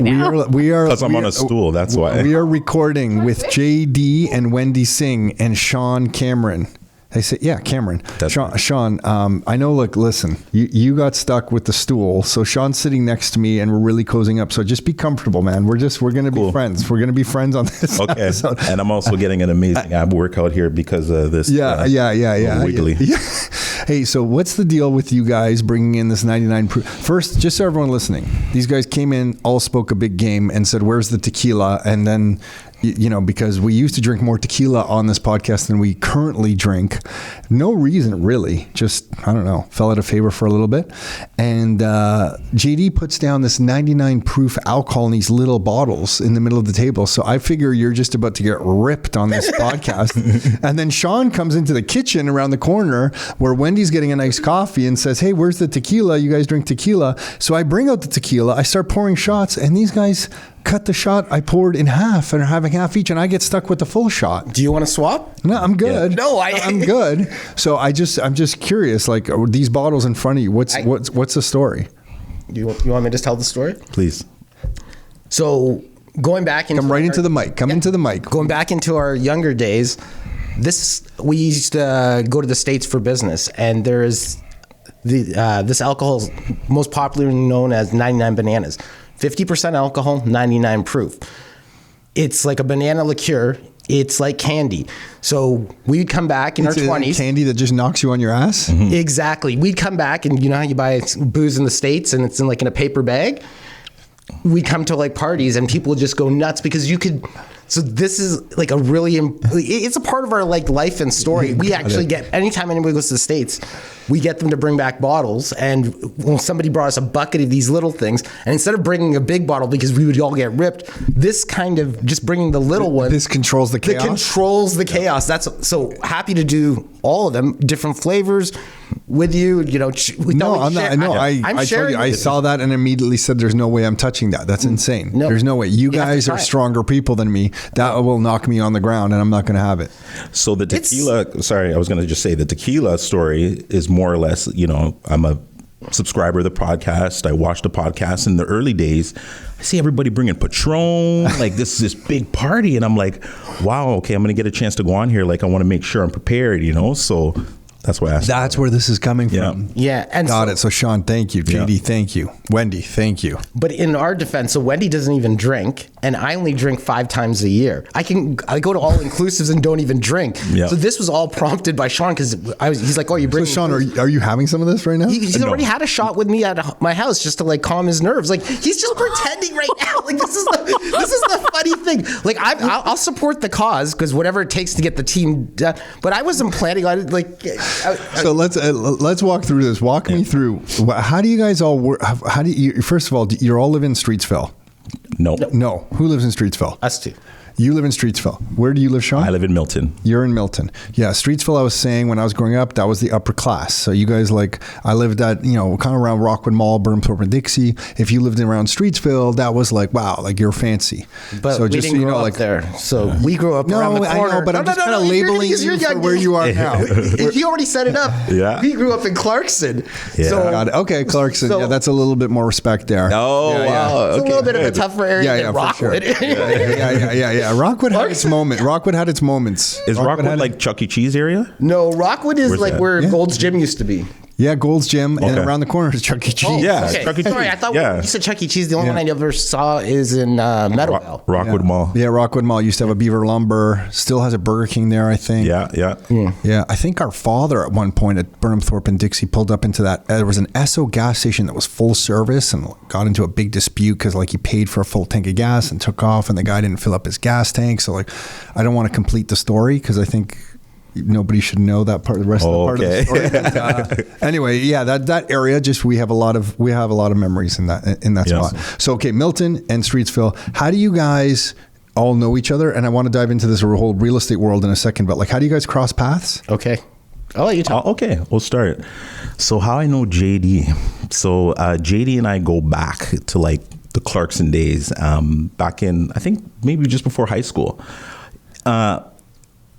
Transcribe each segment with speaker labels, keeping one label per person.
Speaker 1: now.
Speaker 2: We are
Speaker 3: because I'm on a stool. That's why.
Speaker 2: We are recording with JD and Wendy Singh and Shawn Cameron. I say, yeah, Cameron. Shawn, I know, look, listen, you got stuck with the stool. So Shawn's sitting next to me and we're really cozying up. So just be comfortable, man. We're going to be friends. We're going to be friends on this episode.
Speaker 3: And I'm also getting an amazing ab workout here because of this.
Speaker 2: Yeah.
Speaker 3: Wiggly.
Speaker 2: Yeah. Hey, so what's the deal with you guys bringing in this 99 proof? First, just so everyone listening, these guys came in, all spoke a big game and said, where's the tequila? And then, because we used to drink more tequila on this podcast than we currently drink. No reason, really. Just, I don't know, fell out of favor for a little bit. And JD puts down this 99 proof alcohol in these little bottles in the middle of the table. So I figure you're just about to get ripped on this podcast. And then Shawn comes into the kitchen around the corner where Wendy's getting a nice coffee and says, hey, where's the tequila? You guys drink tequila. So I bring out the tequila. I start pouring shots and these guys cut the shot I poured in half and are having half each, and I get stuck with the full shot.
Speaker 1: Do you want to swap?
Speaker 2: No, I'm good.
Speaker 1: Yeah. No,
Speaker 2: I'm good. So I'm just curious, like, these bottles in front of you, what's the story?
Speaker 1: You want me to tell the story?
Speaker 3: Please.
Speaker 1: So going back into
Speaker 2: into the mic. Into the mic.
Speaker 1: Going back into our younger days, we used to go to the States for business, and there is this alcohol is most popularly known as 99 bananas. 50% alcohol, 99 proof. It's like a banana liqueur. It's like candy. So we'd come back in our 20s.
Speaker 2: Candy that just knocks you on your ass?
Speaker 1: Mm-hmm. Exactly. We'd come back, and you know how you buy booze in the States and it's in a paper bag? We'd come to parties and people would just go nuts because you could. So this is a really, it's a part of our life and story. We actually get, anytime anybody goes to the States, we get them to bring back bottles. And when somebody brought us a bucket of these little things, and instead of bringing a big bottle because we would all get ripped, this kind of just bringing the little one.
Speaker 2: This controls the chaos?
Speaker 1: It controls the chaos. That's so happy to do all of them, different flavors with you.
Speaker 2: I saw that and immediately said, there's no way I'm touching that. That's insane. No, there's no way. You guys are stronger people than me. That will knock me on the ground and I'm not going to have it.
Speaker 3: So the tequila, I was going to just say the tequila story is more or less, I'm a subscriber of the podcast. I watched the podcast in the early days. I see everybody bringing Patron, this is this big party. And I'm like, wow, okay, I'm going to get a chance to go on here. I want to make sure I'm prepared, so that's why I asked.
Speaker 2: That's where this is coming from.
Speaker 1: Yeah. And
Speaker 2: got it. So Shawn, thank you. JD, thank you. Wendy, thank you.
Speaker 1: But in our defense, so Wendy doesn't even drink, and I only drink 5 times a year. I go to all inclusives and don't even drink. Yeah. So this was all prompted by Shawn because he's like, oh, you bring.
Speaker 2: So Shawn, are you having some of this right now?
Speaker 1: He's already had a shot with me at my house just to calm his nerves. He's just pretending right now. This is the funny thing. I'll support the cause because whatever it takes to get the team done. But I wasn't planning on it.
Speaker 2: So let's walk through this. Walk me through. How do you guys all work? How do you? First of all, you all live in Streetsville?
Speaker 3: No.
Speaker 2: Who lives in Streetsville?
Speaker 1: Us two.
Speaker 2: You live in Streetsville. Where do you live, Shawn?
Speaker 3: I live in Milton.
Speaker 2: You're in Milton. Yeah, Streetsville, I was saying when I was growing up, that was the upper class. So you guys I lived at, kind of around Rockwood Mall, Burnthorpe and Dixie. If you lived around Streetsville, that was wow, you're fancy.
Speaker 1: But so we just didn't grow up there. So we grew up around the corner.
Speaker 2: I know, but I'm just kind of labeling you for where you are now.
Speaker 1: You already set it up. Yeah. We grew up in Clarkson.
Speaker 2: Yeah. So, got it. Okay, Clarkson. Yeah, that's a little bit more respect there.
Speaker 3: Oh, wow.
Speaker 1: It's a little bit of a tougher area than Rockwood.
Speaker 2: Sure. Yeah. Rockwood had its moment. Rockwood had its moments.
Speaker 3: Is Rockwood Chuck E. Cheese area?
Speaker 1: No, Rockwood is where Gold's Gym used to be.
Speaker 2: Yeah, Gold's Gym, and around the corner is Chuck E. Cheese.
Speaker 1: Oh, yeah, okay. Chuck E. Cheese. Sorry, I thought you said Chuck E. Cheese. The only one I ever saw is in Meadowvale.
Speaker 3: Rockwood Mall.
Speaker 2: Yeah, Rockwood Mall used to have a Beaver Lumber. Still has a Burger King there, I think. Yeah. I think our father at one point at Burnhamthorpe and Dixie pulled up into that. There was an Esso gas station that was full service and got into a big dispute because he paid for a full tank of gas and took off, and the guy didn't fill up his gas tank. So I don't want to complete the story because I think nobody should know that part. The rest of the part of the story. But, anyway, that area. We have a lot of memories in that spot. So okay, Milton and Streetsville. How do you guys all know each other? And I want to dive into this whole real estate world in a second. But how do you guys cross paths?
Speaker 1: Okay, I'll let you talk.
Speaker 3: Okay, we'll start. So how I know JD? So JD and I go back to the Clarkson days. Back in I think maybe just before high school.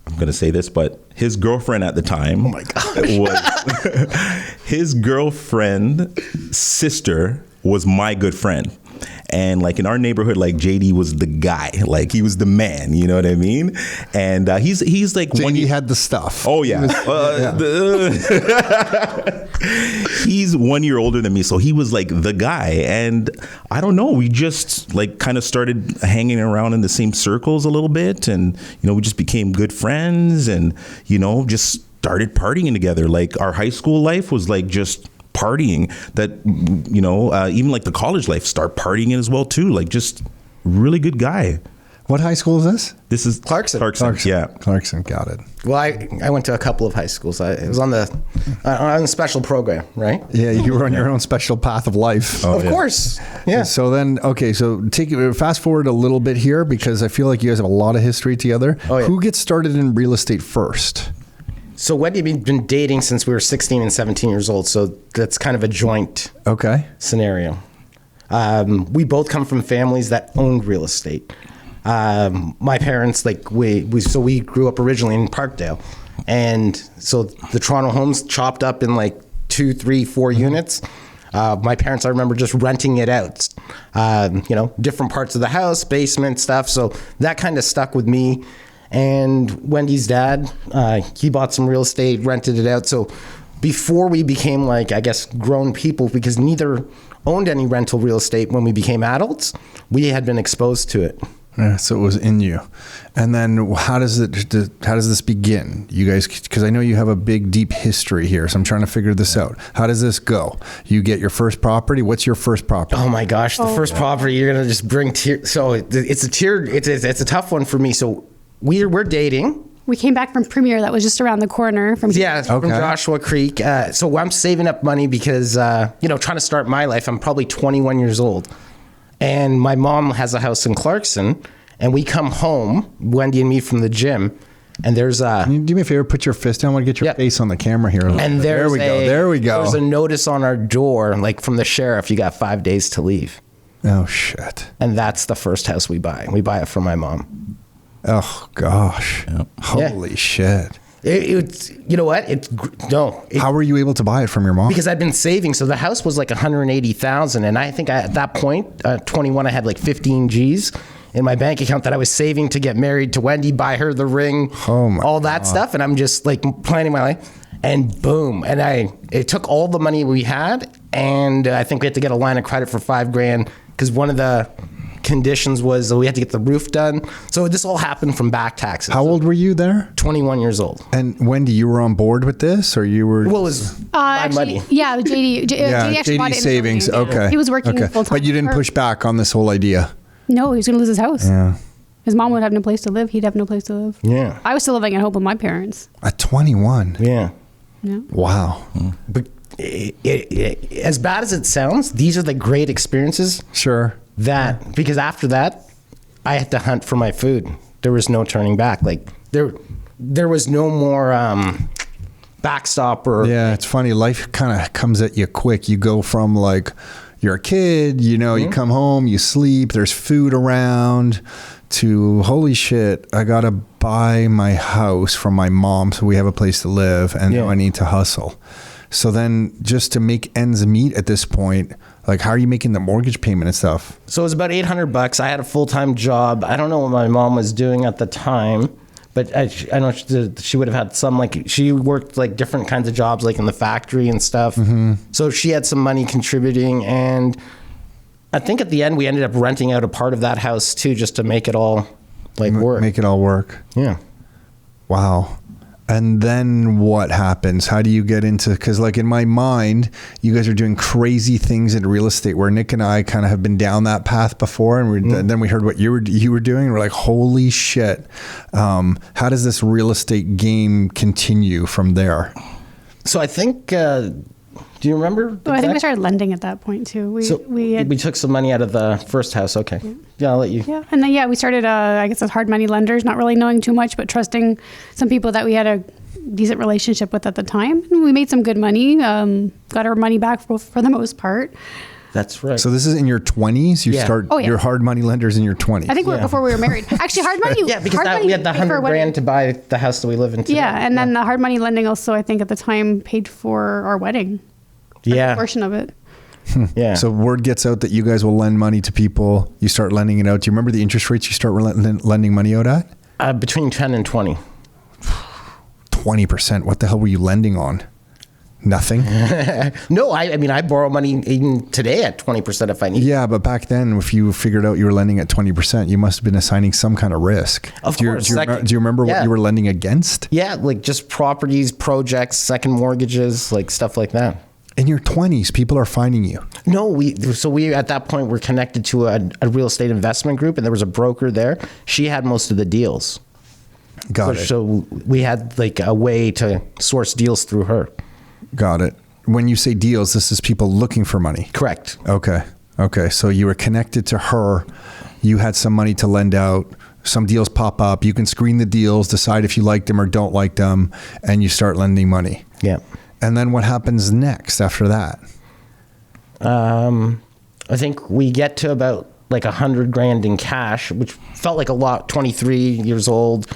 Speaker 3: I'm going to say this, but his girlfriend at the time,
Speaker 1: oh my gosh,
Speaker 3: his girlfriend's sister was my good friend. And like in our neighborhood, like JD was the guy, like he was the man, you know what I mean? And he's like
Speaker 2: JD had the stuff.
Speaker 3: Oh yeah. He's 1 year older than me, so he was like the guy. And I don't know, we just like kind of started hanging around in the same circles a little bit, and we just became good friends, and just started partying together. Like our high school life was like just partying. That even like the college life, start partying as well too. Like just really good guy.
Speaker 2: What high school is this?
Speaker 3: This is
Speaker 1: Clarkson.
Speaker 3: Yeah,
Speaker 2: Clarkson. Got it.
Speaker 1: Well, I went to a couple of high schools. It was on the special program, right?
Speaker 2: Yeah, you were on your own special path of life.
Speaker 1: Of course. Yeah.
Speaker 2: So then, okay, so fast forward a little bit here, because I feel like you guys have a lot of history together.
Speaker 1: Oh, yeah.
Speaker 2: Who gets started in real estate first?
Speaker 1: So Wendy, we've been dating since we were 16 and 17 years old. So that's kind of a joint scenario. We both come from families that owned real estate. My parents, like we grew up originally in Parkdale, and so the Toronto homes chopped up in like 2, 3, 4 units. My parents, I remember just renting it out, different parts of the house, basement stuff. So that kind of stuck with me. And Wendy's dad, he bought some real estate, rented it out. So before we became like, I guess, grown people, because neither owned any rental real estate when we became adults, we had been exposed to it.
Speaker 2: Yeah, so it was in you. And then how does this begin? You guys, because I know you have a big, deep history here, so I'm trying to figure this out. How does this go? You get your first property. What's your first property?
Speaker 1: Oh my gosh, the first property, you're going to just bring tears. So it's a tough one for me. So we're dating.
Speaker 4: We came back from Premier, that was just around the corner from here.
Speaker 1: From Joshua Creek. So I'm saving up money because, trying to start my life. I'm probably 21 years old. And my mom has a house in Clarkson, and we come home, Wendy and me, from the gym, and there's
Speaker 2: Can you do me a favor, put your fist down? I want to get your face on the camera here.
Speaker 1: And
Speaker 2: there we go.
Speaker 1: There's a notice on our door, like from the sheriff, you got 5 days to leave.
Speaker 2: Oh, shit.
Speaker 1: And that's the first house we buy. We buy it from my mom.
Speaker 2: Oh, gosh. Yep. Holy shit.
Speaker 1: You know what?
Speaker 2: How were you able to buy it from your mom?
Speaker 1: Because I'd been saving. So the house was like $180,000, and I think at that point, 21, I had like 15 G's in my bank account that I was saving to get married to Wendy, buy her the ring, all that stuff, and I'm just like planning my life, and boom, and it took all the money we had, and I think we had to get a line of credit for $5,000 because one of the conditions was that we had to get the roof done. So this all happened from back taxes.
Speaker 2: How old were you there?
Speaker 1: 21 years old.
Speaker 2: And Wendy, you were on board with this, or you were?
Speaker 1: Well, it was my money.
Speaker 4: Yeah, JD actually bought it in
Speaker 2: savings. Okay.
Speaker 4: He was working full time.
Speaker 2: But you didn't push back on this whole idea.
Speaker 4: No, he was going to lose his house.
Speaker 2: Yeah.
Speaker 4: His mom would have no place to live. He'd have no place to live.
Speaker 1: Yeah.
Speaker 4: I was still living at home with my parents.
Speaker 2: At 21.
Speaker 1: Yeah.
Speaker 2: Wow.
Speaker 1: But as bad as it sounds, these are the great experiences.
Speaker 2: Sure.
Speaker 1: Because after that, I had to hunt for my food. There was no turning back. Like there was no more backstop or.
Speaker 2: Yeah, it's funny. Life kind of comes at you quick. You go from like you're a kid, you come home, you sleep, there's food around, to holy shit, I gotta buy my house from my mom so we have a place to live, and now I need to hustle. So then just to make ends meet at this point, like how are you making the mortgage payment and stuff?
Speaker 1: So it was about $800. I had a full-time job. I don't know what my mom was doing at the time, but I know she would have had some, like she worked like different kinds of jobs, like in the factory and stuff. Mm-hmm. So she had some money contributing, and I think at the end we ended up renting out a part of that house too, just to make it all like work.
Speaker 2: Make it all work.
Speaker 1: Yeah.
Speaker 2: Wow. And then what happens? How do you get into, because like in my mind, you guys are doing crazy things in real estate where Nick and I kind of have been down that path before. And then we heard what you were doing. And we're like, holy shit. How does this real estate game continue from there?
Speaker 1: So I think, do you remember?
Speaker 4: I think we started lending at that point too. We
Speaker 1: took some money out of the first house. Okay. Yeah, I'll let you.
Speaker 4: Yeah. And then, we started, I guess, as hard money lenders, not really knowing too much, but trusting some people that we had a decent relationship with at the time. And we made some good money, got our money back for the most part.
Speaker 1: That's right.
Speaker 2: So this is in your 20s? You start your hard money lenders in your 20s?
Speaker 4: I think before we were married. Actually, hard money.
Speaker 1: Because we had the $100,000 to buy the house that we live in today.
Speaker 4: Yeah, and then the hard money lending also, I think at the time, paid for our wedding.
Speaker 1: Yeah.
Speaker 4: A portion of it.
Speaker 1: Yeah.
Speaker 2: So word gets out that you guys will lend money to people. You start lending it out. Do you remember the interest rates you start lending money out at?
Speaker 1: Between 10 and 20.
Speaker 2: 20%. What the hell were you lending on? Nothing?
Speaker 1: No, I mean, I borrow money even today at 20% if I need.
Speaker 2: Yeah, but back then, if you figured out you were lending at 20%, you must have been assigning some kind of risk.
Speaker 1: Of
Speaker 2: do
Speaker 1: course.
Speaker 2: Do you remember what you were lending against?
Speaker 1: Yeah, like just properties, projects, second mortgages, like stuff like that.
Speaker 2: In your 20s, people are finding you.
Speaker 1: No, we at that point were connected to a real estate investment group, and there was a broker there. She had most of the deals.
Speaker 2: Got it.
Speaker 1: So we had like a way to source deals through her.
Speaker 2: Got it. When you say deals, this is people looking for money.
Speaker 1: Correct.
Speaker 2: Okay. So you were connected to her. You had some money to lend out. Some deals pop up. You can screen the deals, decide if you like them or don't like them, and you start lending money.
Speaker 1: Yeah.
Speaker 2: And then what happens next after that?
Speaker 1: I think we get to about like $100,000 in cash, which felt like a lot. 23 years old.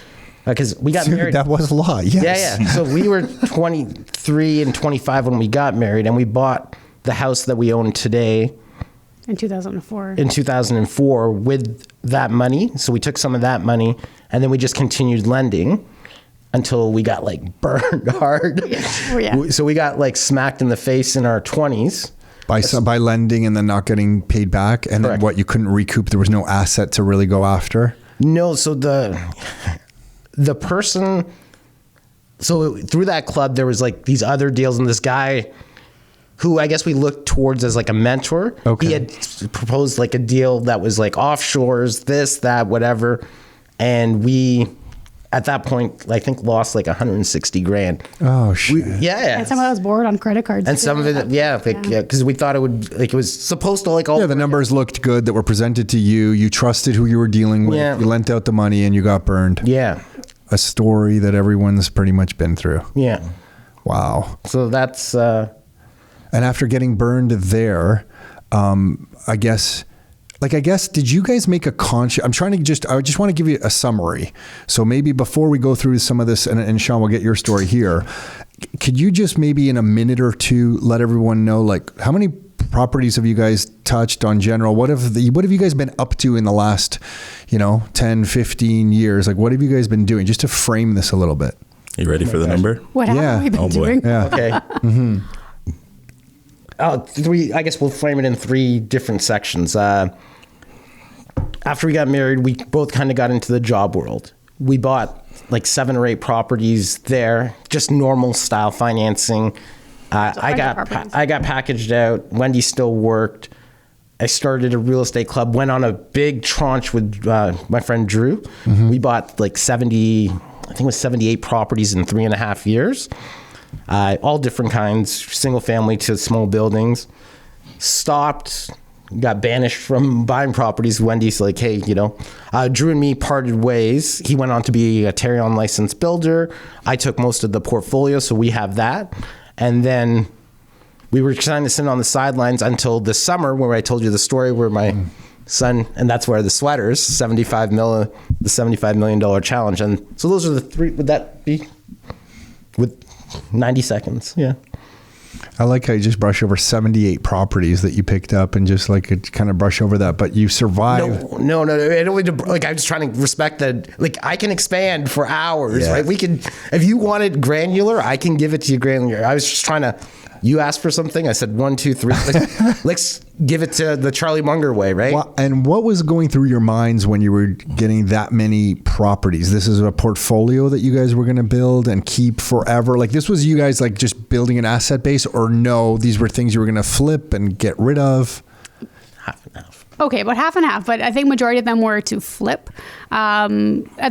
Speaker 1: Because we got married.
Speaker 2: That was a lot, yes.
Speaker 1: Yeah. So we were 23 and 25 when we got married, and we bought the house that we own today
Speaker 4: In 2004.
Speaker 1: in 2004 with that money. So we took some of that money, and then we just continued lending until we got like burned hard.
Speaker 4: Yeah.
Speaker 1: So we got like smacked in the face in our 20s.
Speaker 2: By lending and then not getting paid back, and
Speaker 1: Correct.
Speaker 2: then what, you couldn't recoup? There was no asset to really go after?
Speaker 1: No, so the person, so through that club, there was like these other deals, and this guy who I guess we looked towards as like a mentor.
Speaker 2: Okay.
Speaker 1: He had proposed like a deal that was like offshores, this, that, whatever. And we, at that point, I think lost like $160,000.
Speaker 2: Oh, shit.
Speaker 1: Yeah.
Speaker 4: And some of that was borrowed on credit cards.
Speaker 1: And
Speaker 4: too.
Speaker 1: some of it, because we thought it would, like, it was supposed to like all.
Speaker 2: Yeah, the numbers looked good that were presented to you. You trusted who you were dealing with.
Speaker 1: Yeah.
Speaker 2: You lent out the money and you got burned.
Speaker 1: Yeah.
Speaker 2: A story that everyone's pretty much been through.
Speaker 1: Yeah.
Speaker 2: Wow.
Speaker 1: So that's.
Speaker 2: And after getting burned there, I guess, did you guys make a conscious, I just want to give you a summary. So maybe before we go through some of this, and Shawn, we'll get your story here. Could you just maybe in a minute or two, let everyone know, like, how many properties have you guys touched on general? What have you guys been up to in the last, 10, 15 years? Like, what have you guys been doing, just to frame this a little bit?
Speaker 3: You ready for the number?
Speaker 4: What have we been doing?
Speaker 2: Yeah.
Speaker 1: Okay. Mm-hmm. I guess we'll frame it in 3 different sections. After we got married, we both kind of got into the job world. We bought like 7 or 8 properties there, just normal style financing. I got packaged out. Wendy still worked. I started a real estate club, went on a big tranche with my friend Drew. Mm-hmm. We bought like 78 properties in 3.5 years. All different kinds, single family to small buildings. Stopped, got banished from buying properties. Wendy's like, hey, Drew and me parted ways. He went on to be a Tarion licensed builder. I took most of the portfolio, so we have that. And then we were trying to sit on the sidelines until the summer, where I told you the story where my son, and that's where the sweaters, the $75 million challenge. And so those are the 3. Would that be with 90 seconds? Yeah.
Speaker 2: I like how you just brush over 78 properties that you picked up and just like kind of brush over that, but you survived.
Speaker 1: No. I don't need to, like, I'm just trying to respect that. Like, I can expand for hours, right? We can, if you want it granular, I can give it to you granular. I was just trying to, you asked for something. I said 1, 2, 3. Let's give it to the Charlie Munger way, right?
Speaker 2: Well, and what was going through your minds when you were getting that many properties? This is a portfolio that you guys were going to build and keep forever. Like, this was you guys like just building an asset base, or no, these were things you were going to flip and get rid of?
Speaker 1: Half and half.
Speaker 4: Okay, about half and half, but I think majority of them were to flip. At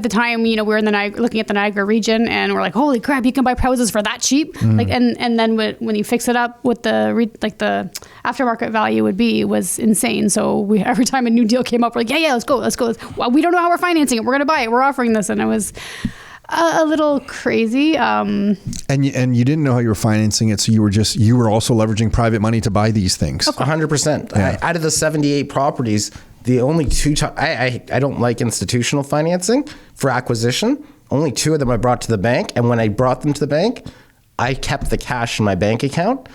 Speaker 4: the time, we were in looking at the Niagara region, and we're like, holy crap, you can buy houses for that cheap. Like, and then when you fix it up, what the aftermarket value was insane. So every time a new deal came up, we're like, yeah, let's go. Well, we don't know how we're financing it. We're gonna buy it. We're offering this, and it was a little crazy. And
Speaker 2: you didn't know how you were financing it, so you were also leveraging private money to buy these things.
Speaker 1: 100%.
Speaker 2: Yeah.
Speaker 1: Out of the 78 properties, the only 2 I don't like institutional financing for acquisition. Only 2 of them I brought to the bank, and when I brought them to the bank, I kept the cash in my bank account.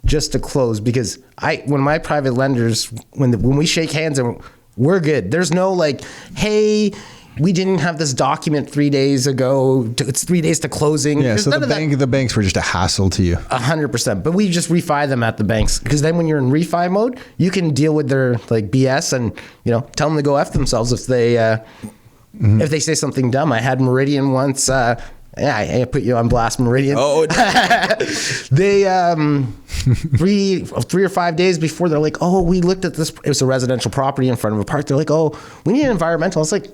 Speaker 1: just to close, because when my private lenders, when we shake hands and we're good, there's no like, hey, we didn't have this document 3 days ago. It's 3 days to closing.
Speaker 2: Yeah,
Speaker 1: There's
Speaker 2: so
Speaker 1: none
Speaker 2: the
Speaker 1: of that.
Speaker 2: banks were just a hassle to you.
Speaker 1: 100%. But we just refi them at the banks, because then when you're in refi mode, you can deal with their like BS and, you know, tell them to go F themselves if they say something dumb. I had Meridian once. I put you on blast, Meridian.
Speaker 3: Oh,
Speaker 1: They 3 or 5 days before, they're like, oh, we looked at this. It was a residential property in front of a park. They're like, oh, we need an environmental. I was like,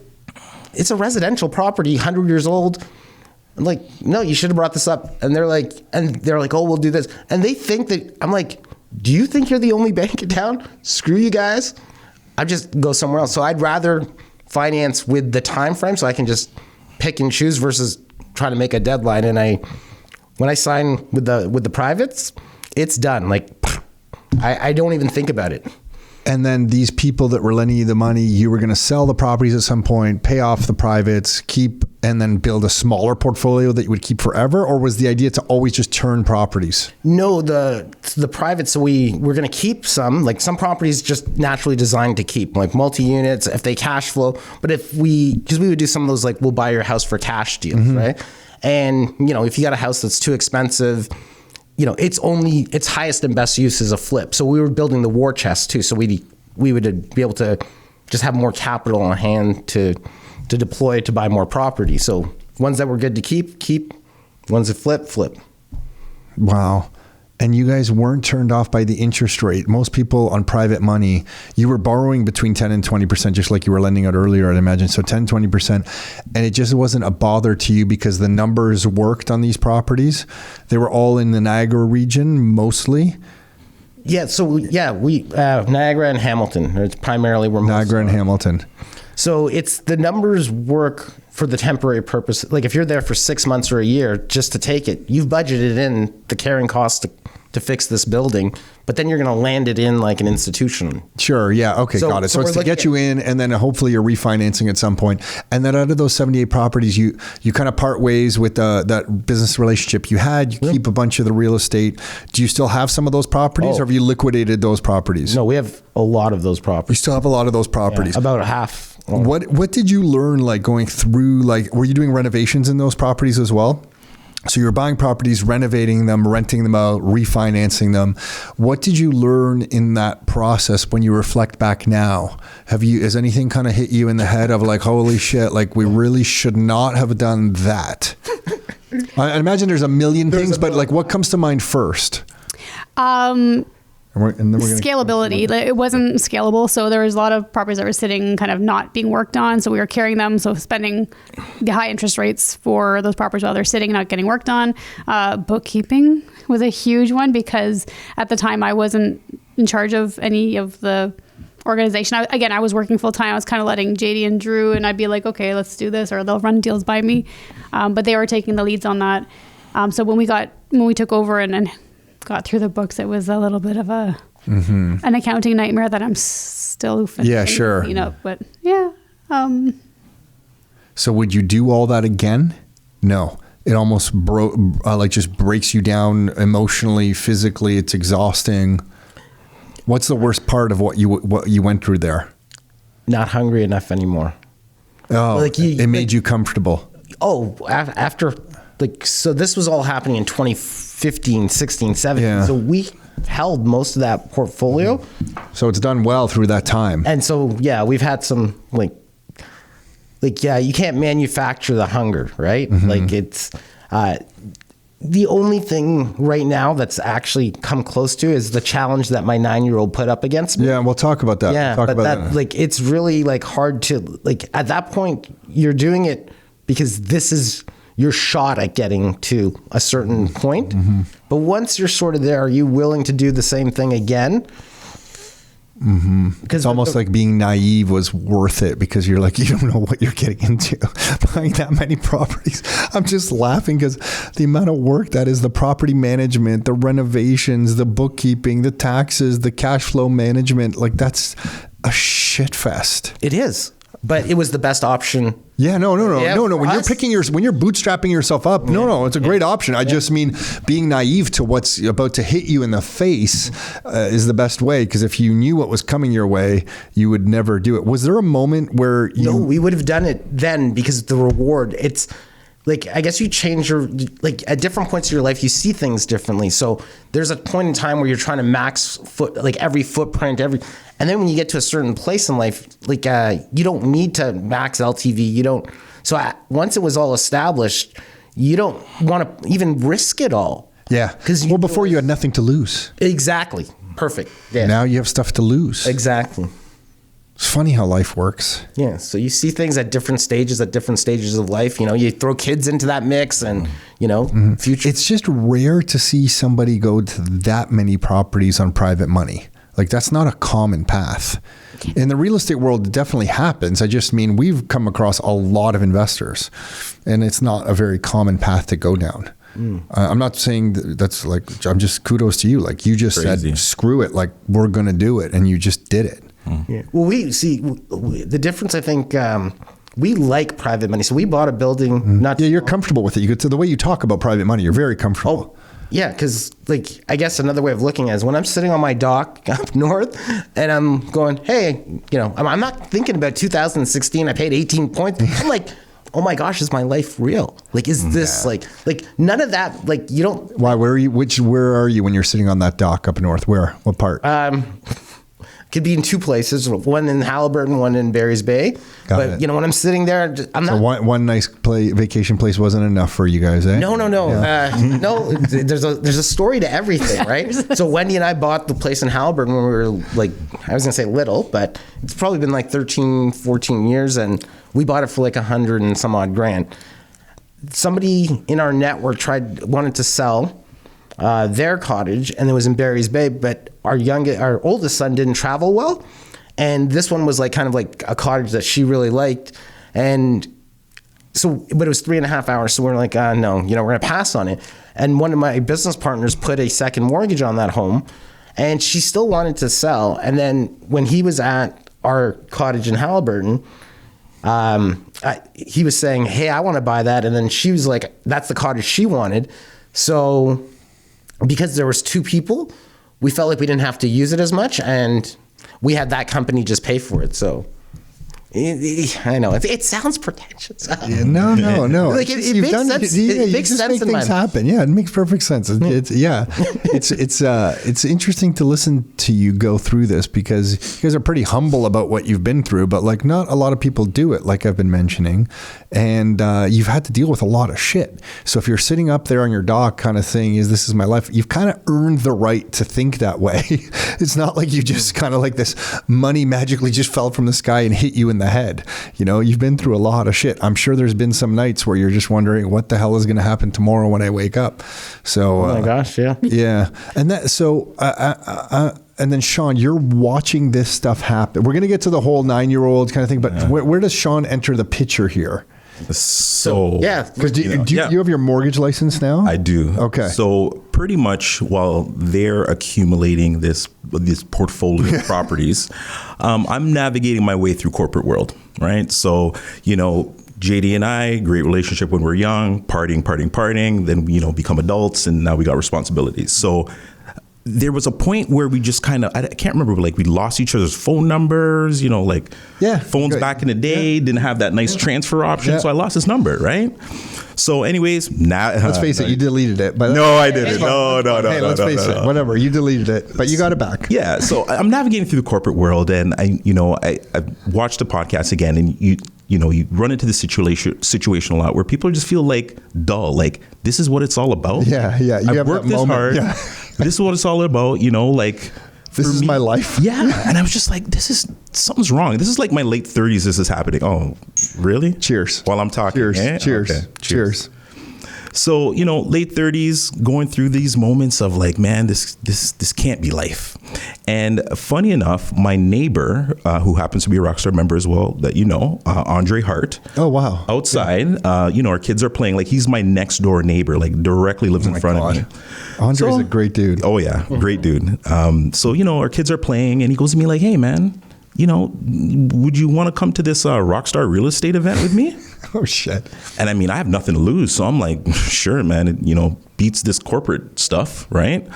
Speaker 1: it's a residential property, 100 years old. I'm like, no, you should have brought this up. And they're like, oh, we'll do this. And they think that, I'm like, do you think you're the only bank in town? Screw you guys. I just go somewhere else. So I'd rather finance with the time frame, so I can just pick and choose versus try to make a deadline. And when I sign with the privates, it's done. Like, I don't even think about it.
Speaker 2: And then these people that were lending you the money, you were going to sell the properties at some point, pay off the privates, keep, and then build a smaller portfolio that you would keep forever? Or was the idea to always just turn properties?
Speaker 1: No, the private. So we're going to keep some, like some properties just naturally designed to keep, like multi-units, if they cash flow. But because we would do some of those, like we'll buy your house for cash deals, right? And, you know, if you got a house that's too expensive, you know, its highest and best use is a flip. So we were building the war chest too. So we would be able to just have more capital on hand to deploy to buy more property. So ones that were good to keep. Ones that flip.
Speaker 2: Wow. And you guys weren't turned off by the interest rate. Most people on private money, you were borrowing between 10 and 20%, just like you were lending out earlier, I'd imagine. So 10, 20%. And it just wasn't a bother to you because the numbers worked on these properties. They were all in the Niagara region, mostly.
Speaker 1: Yeah. So we Niagara and Hamilton. It's primarily where
Speaker 2: Niagara and Hamilton.
Speaker 1: So the numbers work for the temporary purpose. Like if you're there for 6 months or a year just to take it, you've budgeted in the carrying cost to fix this building, but then you're going to land it in like an institution.
Speaker 2: Sure. Yeah. Okay. Got it. So it's to get you in, and then hopefully you're refinancing at some point. And then out of those 78 properties, you kind of part ways with that business relationship you had. You keep a bunch of the real estate. Do you still have some of those properties, or have you liquidated those properties?
Speaker 1: No, we have a lot of those
Speaker 2: You
Speaker 1: properties.
Speaker 2: still have a lot of those properties.
Speaker 1: Yeah, about half.
Speaker 2: What did you learn, like going through, like, were you doing renovations in those properties as well? So you're buying properties, renovating them, renting them out, refinancing them. What did you learn in that process when you reflect back now? Has anything kind of hit you in the head of like, holy shit, like we really should not have done that? I imagine there's a million things, but like what comes to mind first?
Speaker 4: Scalability. It wasn't scalable, so there was a lot of properties that were sitting kind of not being worked on, so we were carrying them, so spending the high interest rates for those properties while they're sitting not getting worked on. Bookkeeping was a huge one because at the time I wasn't in charge of any of the organization. I was working full time. I was kind of letting JD and Drew, and I'd be like, okay, let's do this, or they'll run deals by me, but they were taking the leads on that. So when we took over and got through the books, it was a little bit of an accounting nightmare that I'm still finishing up, but yeah.
Speaker 2: So would you do all that again? No, it almost just breaks you down emotionally, physically. It's exhausting. What's the worst part of what you went through there?
Speaker 1: Not hungry enough anymore.
Speaker 2: Oh, like it made you comfortable.
Speaker 1: Oh, after so this was all happening in 2015, 16, 17. Yeah. So we held most of that portfolio.
Speaker 2: So it's done well through that time.
Speaker 1: And so, yeah, we've had some you can't manufacture the hunger, right? Like it's, the only thing right now that's actually come close to is the challenge that my 9-year-old put up against me.
Speaker 2: Yeah, we'll talk about that.
Speaker 1: Yeah, but it's really hard to, at that point, you're doing it because this is your shot at getting to a certain point. But once you're sort of there, are you willing to do the same thing again?
Speaker 2: It's almost like being naive was worth it because you're like, you don't know what you're getting into buying that many properties. I'm just laughing because the amount of work that is, the property management, the renovations, the bookkeeping, the taxes, the cash flow management, like that's a shit fest.
Speaker 1: It is. but it was the best option.
Speaker 2: Yeah, no.
Speaker 1: Yeah,
Speaker 2: When
Speaker 1: for
Speaker 2: you're
Speaker 1: us.
Speaker 2: when you're bootstrapping yourself up, no, it's a great option. I just mean being naive to what's about to hit you in the face is the best way. Because if you knew what was coming your way, you would never do it. Was there a moment where you?
Speaker 1: No, we would have done it then because the reward. It's like, I guess you change your, like at different points of your life, you see things differently. So there's a point in time where you're trying to max every footprint, and then when you get to a certain place in life, like you don't need to max LTV. You don't. So once it was all established, you don't want to even risk it all.
Speaker 2: Yeah.
Speaker 1: Because
Speaker 2: before you had nothing to lose.
Speaker 1: Exactly. Perfect. Yeah.
Speaker 2: Now you have stuff to lose.
Speaker 1: Exactly.
Speaker 2: It's funny how life works.
Speaker 1: Yeah. So you see things at different stages of life. You know, you throw kids into that mix and, future.
Speaker 2: It's just rare to see somebody go to that many properties on private money. Like, that's not a common path. In the real estate world, it definitely happens. I just mean we've come across a lot of investors, and it's not a very common path to go down. I'm not saying that's like, I'm just kudos to you. Like, you just said, screw it. Like, we're going to do it. And you just did it.
Speaker 1: Yeah. Well, we see the difference. I think we like private money, so we bought a building.
Speaker 2: You're comfortable with it. You the way you talk about private money, you're very comfortable.
Speaker 1: Oh, yeah, because like I guess another way of looking at it is when I'm sitting on my dock up north, and I'm going, hey, I'm not thinking about 2016. I paid 18 points. I'm like, oh my gosh, is my life real? Like, is this like none of that? Like, you don't.
Speaker 2: Why? Where are you? Where are you when you're sitting on that dock up north? Where? What part?
Speaker 1: Could be in two places, one in Halliburton, one in Barry's Bay. But when I'm sitting there, I'm not.
Speaker 2: So one nice vacation place wasn't enough for you guys, eh?
Speaker 1: No. Yeah. No, there's a story to everything, right? So Wendy and I bought the place in Halliburton when we were like, I was gonna say little, but it's probably been like 13, 14 years, and we bought it for like 100 and some odd grand. Somebody in our network wanted to sell their cottage, and it was in Barry's Bay, but our oldest son didn't travel well, and this one was like kind of like a cottage that she really liked, and so, but it was 3.5 hours, so we're like, no, we're gonna pass on it. And one of my business partners put a second mortgage on that home, and she still wanted to sell. And then when he was at our cottage in Halliburton, he was saying, hey, I want to buy that, and then she was like, that's the cottage she wanted. So because there was two people, we felt like we didn't have to use it as much, and we had that company just pay for it. So I know it sounds pretentious.
Speaker 2: Yeah, no.
Speaker 1: Like it makes sense. It makes sense in my mind.
Speaker 2: Happen. Yeah, it makes perfect sense. It's interesting to listen to you go through this because you guys are pretty humble about what you've been through, but like not a lot of people do it, like I've been mentioning, and you've had to deal with a lot of shit. So if you're sitting up there on your dock, kind of saying, "This is my life," you've kind of earned the right to think that way. It's not like you just kind of like this money magically just fell from the sky and hit you in the head. You've been through a lot of shit. I'm sure there's been some nights where you're just wondering what the hell is going to happen tomorrow when I wake up. So,
Speaker 1: oh my gosh, yeah.
Speaker 2: Yeah. And and then Shawn, you're watching this stuff happen. We're going to get to the whole 9-year-old kind of thing, but where does Shawn enter the picture here?
Speaker 3: So
Speaker 1: yeah,
Speaker 2: because do you have your mortgage license now?
Speaker 3: I do.
Speaker 2: Okay.
Speaker 3: So pretty much while they're accumulating this portfolio of properties, I'm navigating my way through corporate world, right? So JD and I, great relationship when we're young, partying, then become adults, and now we got responsibilities. So there was a point where we just kind of, I can't remember, like we lost each other's phone numbers, phones back in the day didn't have that nice transfer option. So I lost his number, right? So anyways, now
Speaker 2: let's face it, you deleted it. But
Speaker 3: no, I didn't. No.
Speaker 2: Hey, let's face it. Whatever, you deleted it, but you got it back.
Speaker 3: Yeah. So I'm navigating through the corporate world, and I watched the podcast again, and you run into this situation a lot where people just feel like dull, like this is what it's all about.
Speaker 2: Yeah.
Speaker 3: I've worked this hard. Yeah. This is what it's all about.
Speaker 2: This is my life.
Speaker 3: Yeah. And I was just like, something's wrong. This is like my late 30s. This is happening. Oh, really?
Speaker 2: Cheers.
Speaker 3: While I'm talking.
Speaker 2: Cheers.
Speaker 3: Eh?
Speaker 2: Cheers.
Speaker 3: Okay.
Speaker 2: Cheers.
Speaker 3: So, late 30s, going through these moments of like, man, this can't be life. And funny enough, my neighbor, who happens to be a Rockstar member as well, that Andre Hart.
Speaker 2: Oh, wow.
Speaker 3: Outside, our kids are playing. Like, he's my next door neighbor, like directly lives in front of me.
Speaker 2: Andre's a great dude.
Speaker 3: Oh, yeah. Great dude. So, our kids are playing, and he goes to me like, hey, man, would you want to come to this Rockstar real estate event with me?
Speaker 2: Oh, shit.
Speaker 3: And I mean, I have nothing to lose. So I'm like, sure, man, it, beats this corporate stuff, right?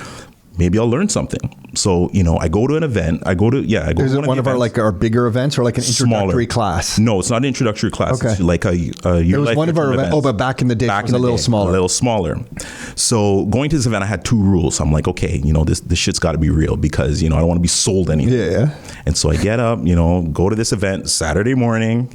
Speaker 3: Maybe I'll learn something. So, I go to an event. I go to
Speaker 2: one of our bigger events, or like an introductory class?
Speaker 3: No, it's not an introductory class.
Speaker 2: Okay.
Speaker 3: It's like a year.
Speaker 2: It was one of our events. Oh, but back in the day, it was a little smaller.
Speaker 3: A little smaller. So going to this event, I had 2 rules. I'm like, okay, this shit's got to be real, because, I don't want to be sold anything.
Speaker 2: Yeah.
Speaker 3: And so I get up, go to this event Saturday morning,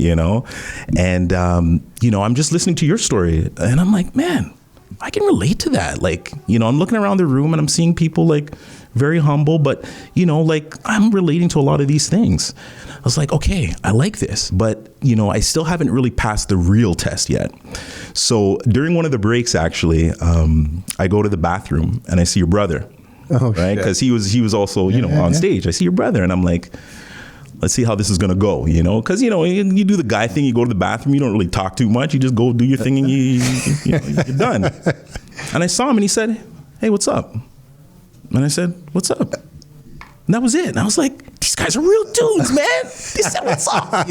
Speaker 3: and, I'm just listening to your story, and I'm like, man, I can relate to that. Like, I'm looking around the room and I'm seeing people like very humble, but, like I'm relating to a lot of these things. I was like, okay, I like this, but, I still haven't really passed the real test yet. So during one of the breaks, actually, I go to the bathroom and I see your brother, right? Because he was also, on stage. I see your brother and I'm like, let's see how this is going to go, because, you do the guy thing, you go to the bathroom, you don't really talk too much. You just go do your thing and you're done. And I saw him and he said, hey, what's up? And I said, what's up? And that was it. And I was like, these guys are real dudes, man. They said, what's up,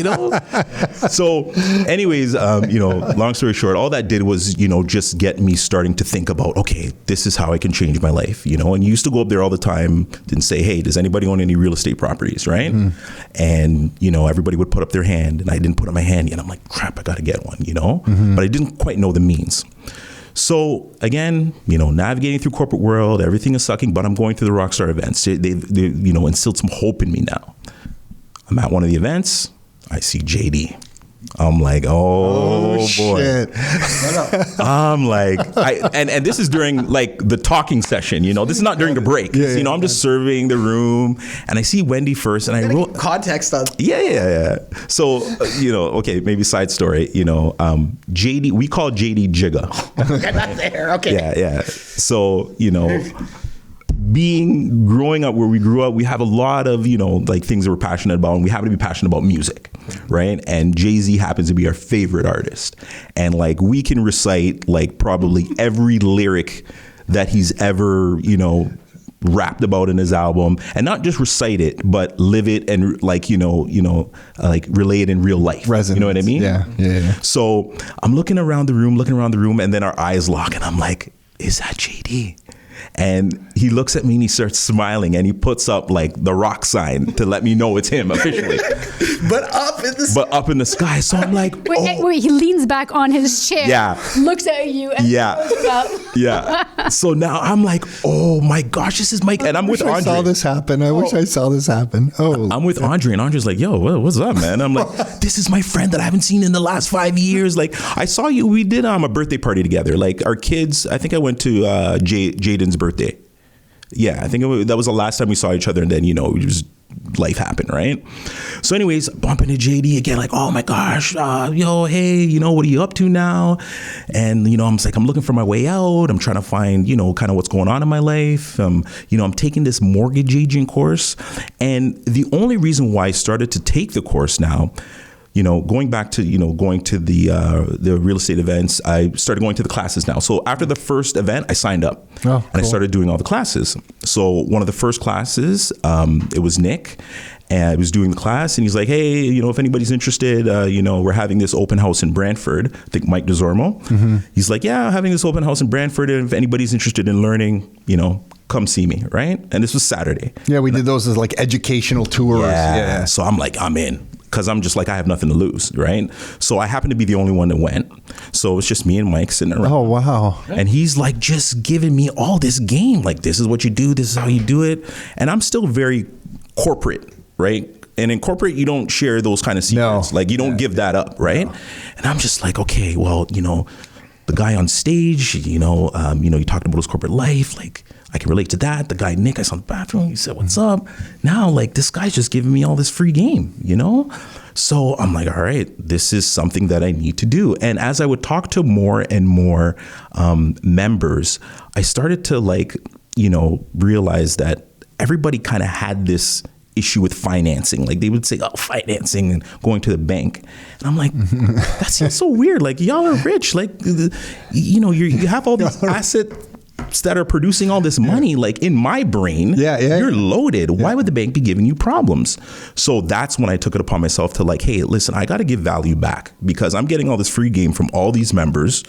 Speaker 3: So anyways, long story short, all that did was, just get me starting to think about, okay, this is how I can change my life, and you used to go up there all the time and say, hey, does anybody own any real estate properties, right? And, everybody would put up their hand and I didn't put up my hand yet. I'm like, crap, I got to get one, but I didn't quite know the means. So again, navigating through corporate world, everything is sucking, but I'm going to the Rockstar events. They instilled some hope in me now. I'm at one of the events. I see JD. I'm like, oh boy.
Speaker 2: Shit.
Speaker 3: I'm like, and this is during like the talking session, this is not during the break. I'm just serving the room and I see Wendy first and I wrote
Speaker 1: context on.
Speaker 3: Yeah. So, okay, maybe side story, JD, we call JD Jigga.
Speaker 1: Okay, not there. Okay.
Speaker 3: Yeah. So, growing up where we grew up, we have a lot of, like things that we're passionate about, and we happen to be passionate about music, right? And Jay-Z happens to be our favorite artist. And like, we can recite like probably every lyric that he's ever, rapped about in his album, and not just recite it, but live it and like, like relay it in real life.
Speaker 2: Resonance.
Speaker 3: You know what I mean?
Speaker 2: Yeah.
Speaker 3: So I'm looking around the room, and then our eyes lock, and I'm like, is that JD? And he looks at me and he starts smiling and he puts up like the rock sign to let me know it's him officially.
Speaker 1: But up in the sky.
Speaker 3: So I'm like,
Speaker 4: wait, he leans back on his chair.
Speaker 3: Yeah.
Speaker 4: Looks at you and throws it up.
Speaker 3: Yeah. So now I'm like, oh my gosh, this is Mike. And I'm with Andre.
Speaker 2: I saw this happen. I wish I saw this happen. Oh,
Speaker 3: I'm with Andre, and Andre's like, yo, what's up, man? I'm like, this is my friend that I haven't seen in the last 5 years. Like, I saw you. We did a birthday party together. Like, our kids, I think I went to Jaden's birthday. Yeah, I think that was the last time we saw each other, and then, life happened, right? So anyways, bumping into JD again, like, oh my gosh, yo, hey, what are you up to now? And, I'm looking for my way out. I'm trying to find, kind of what's going on in my life. I'm taking this mortgage agent course. And the only reason why I started to take the course now, going back to, going to the real estate events, I started going to the classes now. So after the first event, I signed up and I started doing all the classes. So one of the first classes, it was Nick, and I was doing the class, and he's like, hey, if anybody's interested, we're having this open house in Brantford. I think Mike DeZormo. Mm-hmm. He's like, yeah, having this open house in Brantford, and if anybody's interested in learning, come see me, right? And this was Saturday.
Speaker 2: Yeah, we did those as like educational tours.
Speaker 3: Yeah. So I'm like, I'm in. Because I'm just like, I have nothing to lose, right? So I happen to be the only one that went. So it's just me and Mike sitting around.
Speaker 2: Oh, wow.
Speaker 3: And he's like just giving me all this game. Like, this is what you do. This is how you do it. And I'm still very corporate, right? And in corporate, you don't share those kind of secrets. No. Like, you don't give that up, right? No. And I'm just like, okay, well, the guy on stage, you talked about his corporate life, like, I can relate to that. The guy, Nick, I saw in the bathroom. He said, what's up? Now, like, this guy's just giving me all this free game, So I'm like, all right, this is something that I need to do. And as I would talk to more and more members, I started to realize that everybody kind of had this issue with financing. Like, they would say, oh, financing and going to the bank. And I'm like, that seems so weird. Like, y'all are rich. Like, you have all these apps that are producing all this money, like in my brain, you're loaded. Why would the bank be giving you problems? So that's when I took it upon myself to like, hey, listen, I got to give value back because I'm getting all this free game from all these members.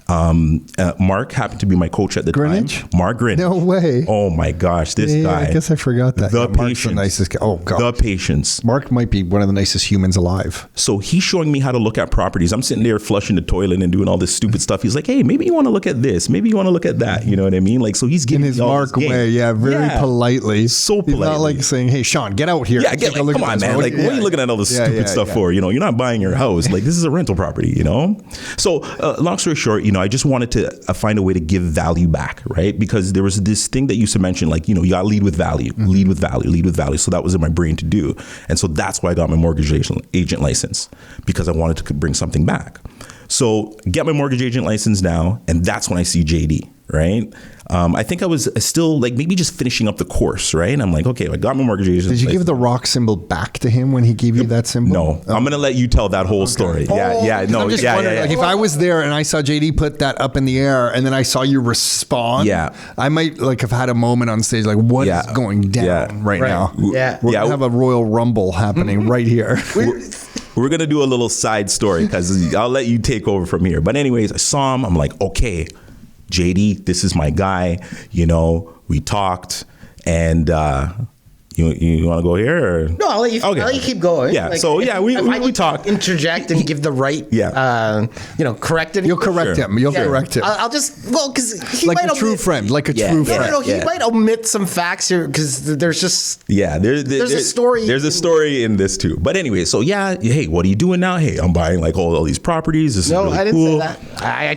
Speaker 3: Mark happened to be my coach at the time. Mark Greenwich.
Speaker 2: No way.
Speaker 3: Oh my gosh, this guy.
Speaker 2: I guess I forgot that.
Speaker 3: The patience.
Speaker 2: Mark's the nicest guy. Oh God.
Speaker 3: The patience.
Speaker 2: Mark might be one of the nicest humans alive.
Speaker 3: So he's showing me how to look at properties. I'm sitting there flushing the toilet and doing all this stupid stuff. He's like, hey, maybe you want to look at this. Maybe you want to look at that. You know what I mean? Like, so he's giving
Speaker 2: in his
Speaker 3: me all
Speaker 2: Mark
Speaker 3: this game.
Speaker 2: way. Very politely.
Speaker 3: So politely.
Speaker 2: He's not like saying, hey, Shawn, get out here.
Speaker 3: Yeah, come on, man. Like, what are you looking at all this stupid stuff for? You know, you're not buying your house. Like, this is a rental property, you know? So long story short, you know, I just wanted to find a way to give value back, right? Because there was this thing that you used to mention, like, you know, you got to lead with value, lead with value, lead with value. So that was in my brain to do. And so that's why I got my mortgage agent license, because I wanted to bring something back. So get my mortgage agent license now. And that's when I see JD, right? I think I was still like maybe just finishing up the course, right? And I'm like, okay, I got my mortgage agent.
Speaker 2: Did you give the rock symbol back to him when he gave you that symbol?
Speaker 3: No, I'm going to let you tell that whole story.
Speaker 2: I'm just wondering, like, if I was there and I saw JD put that up in the air and then I saw you respond, I might like have had a moment on stage, like, what is going down right now? We're going to have a Royal Rumble happening right here.
Speaker 3: We're going to do a little side story because I'll let you take over from here. But anyways, I saw him. I'm like, okay, JD, this is my guy. You know, we talked and you want to go here? Or?
Speaker 1: No, I'll let you keep going.
Speaker 3: Yeah. Like, so we talk.
Speaker 1: Interject and give the right. Correct it.
Speaker 2: You'll correct him. You'll correct him.
Speaker 1: I'll just because he
Speaker 2: like
Speaker 1: might
Speaker 2: a true friend, like a true friend.
Speaker 1: No, he might omit some facts here because there's just there's a story.
Speaker 3: There's a story in this too. But anyway, so hey, what are you doing now? Hey, I'm buying like all these properties. This is really
Speaker 1: I didn't
Speaker 3: cool.
Speaker 1: say that. I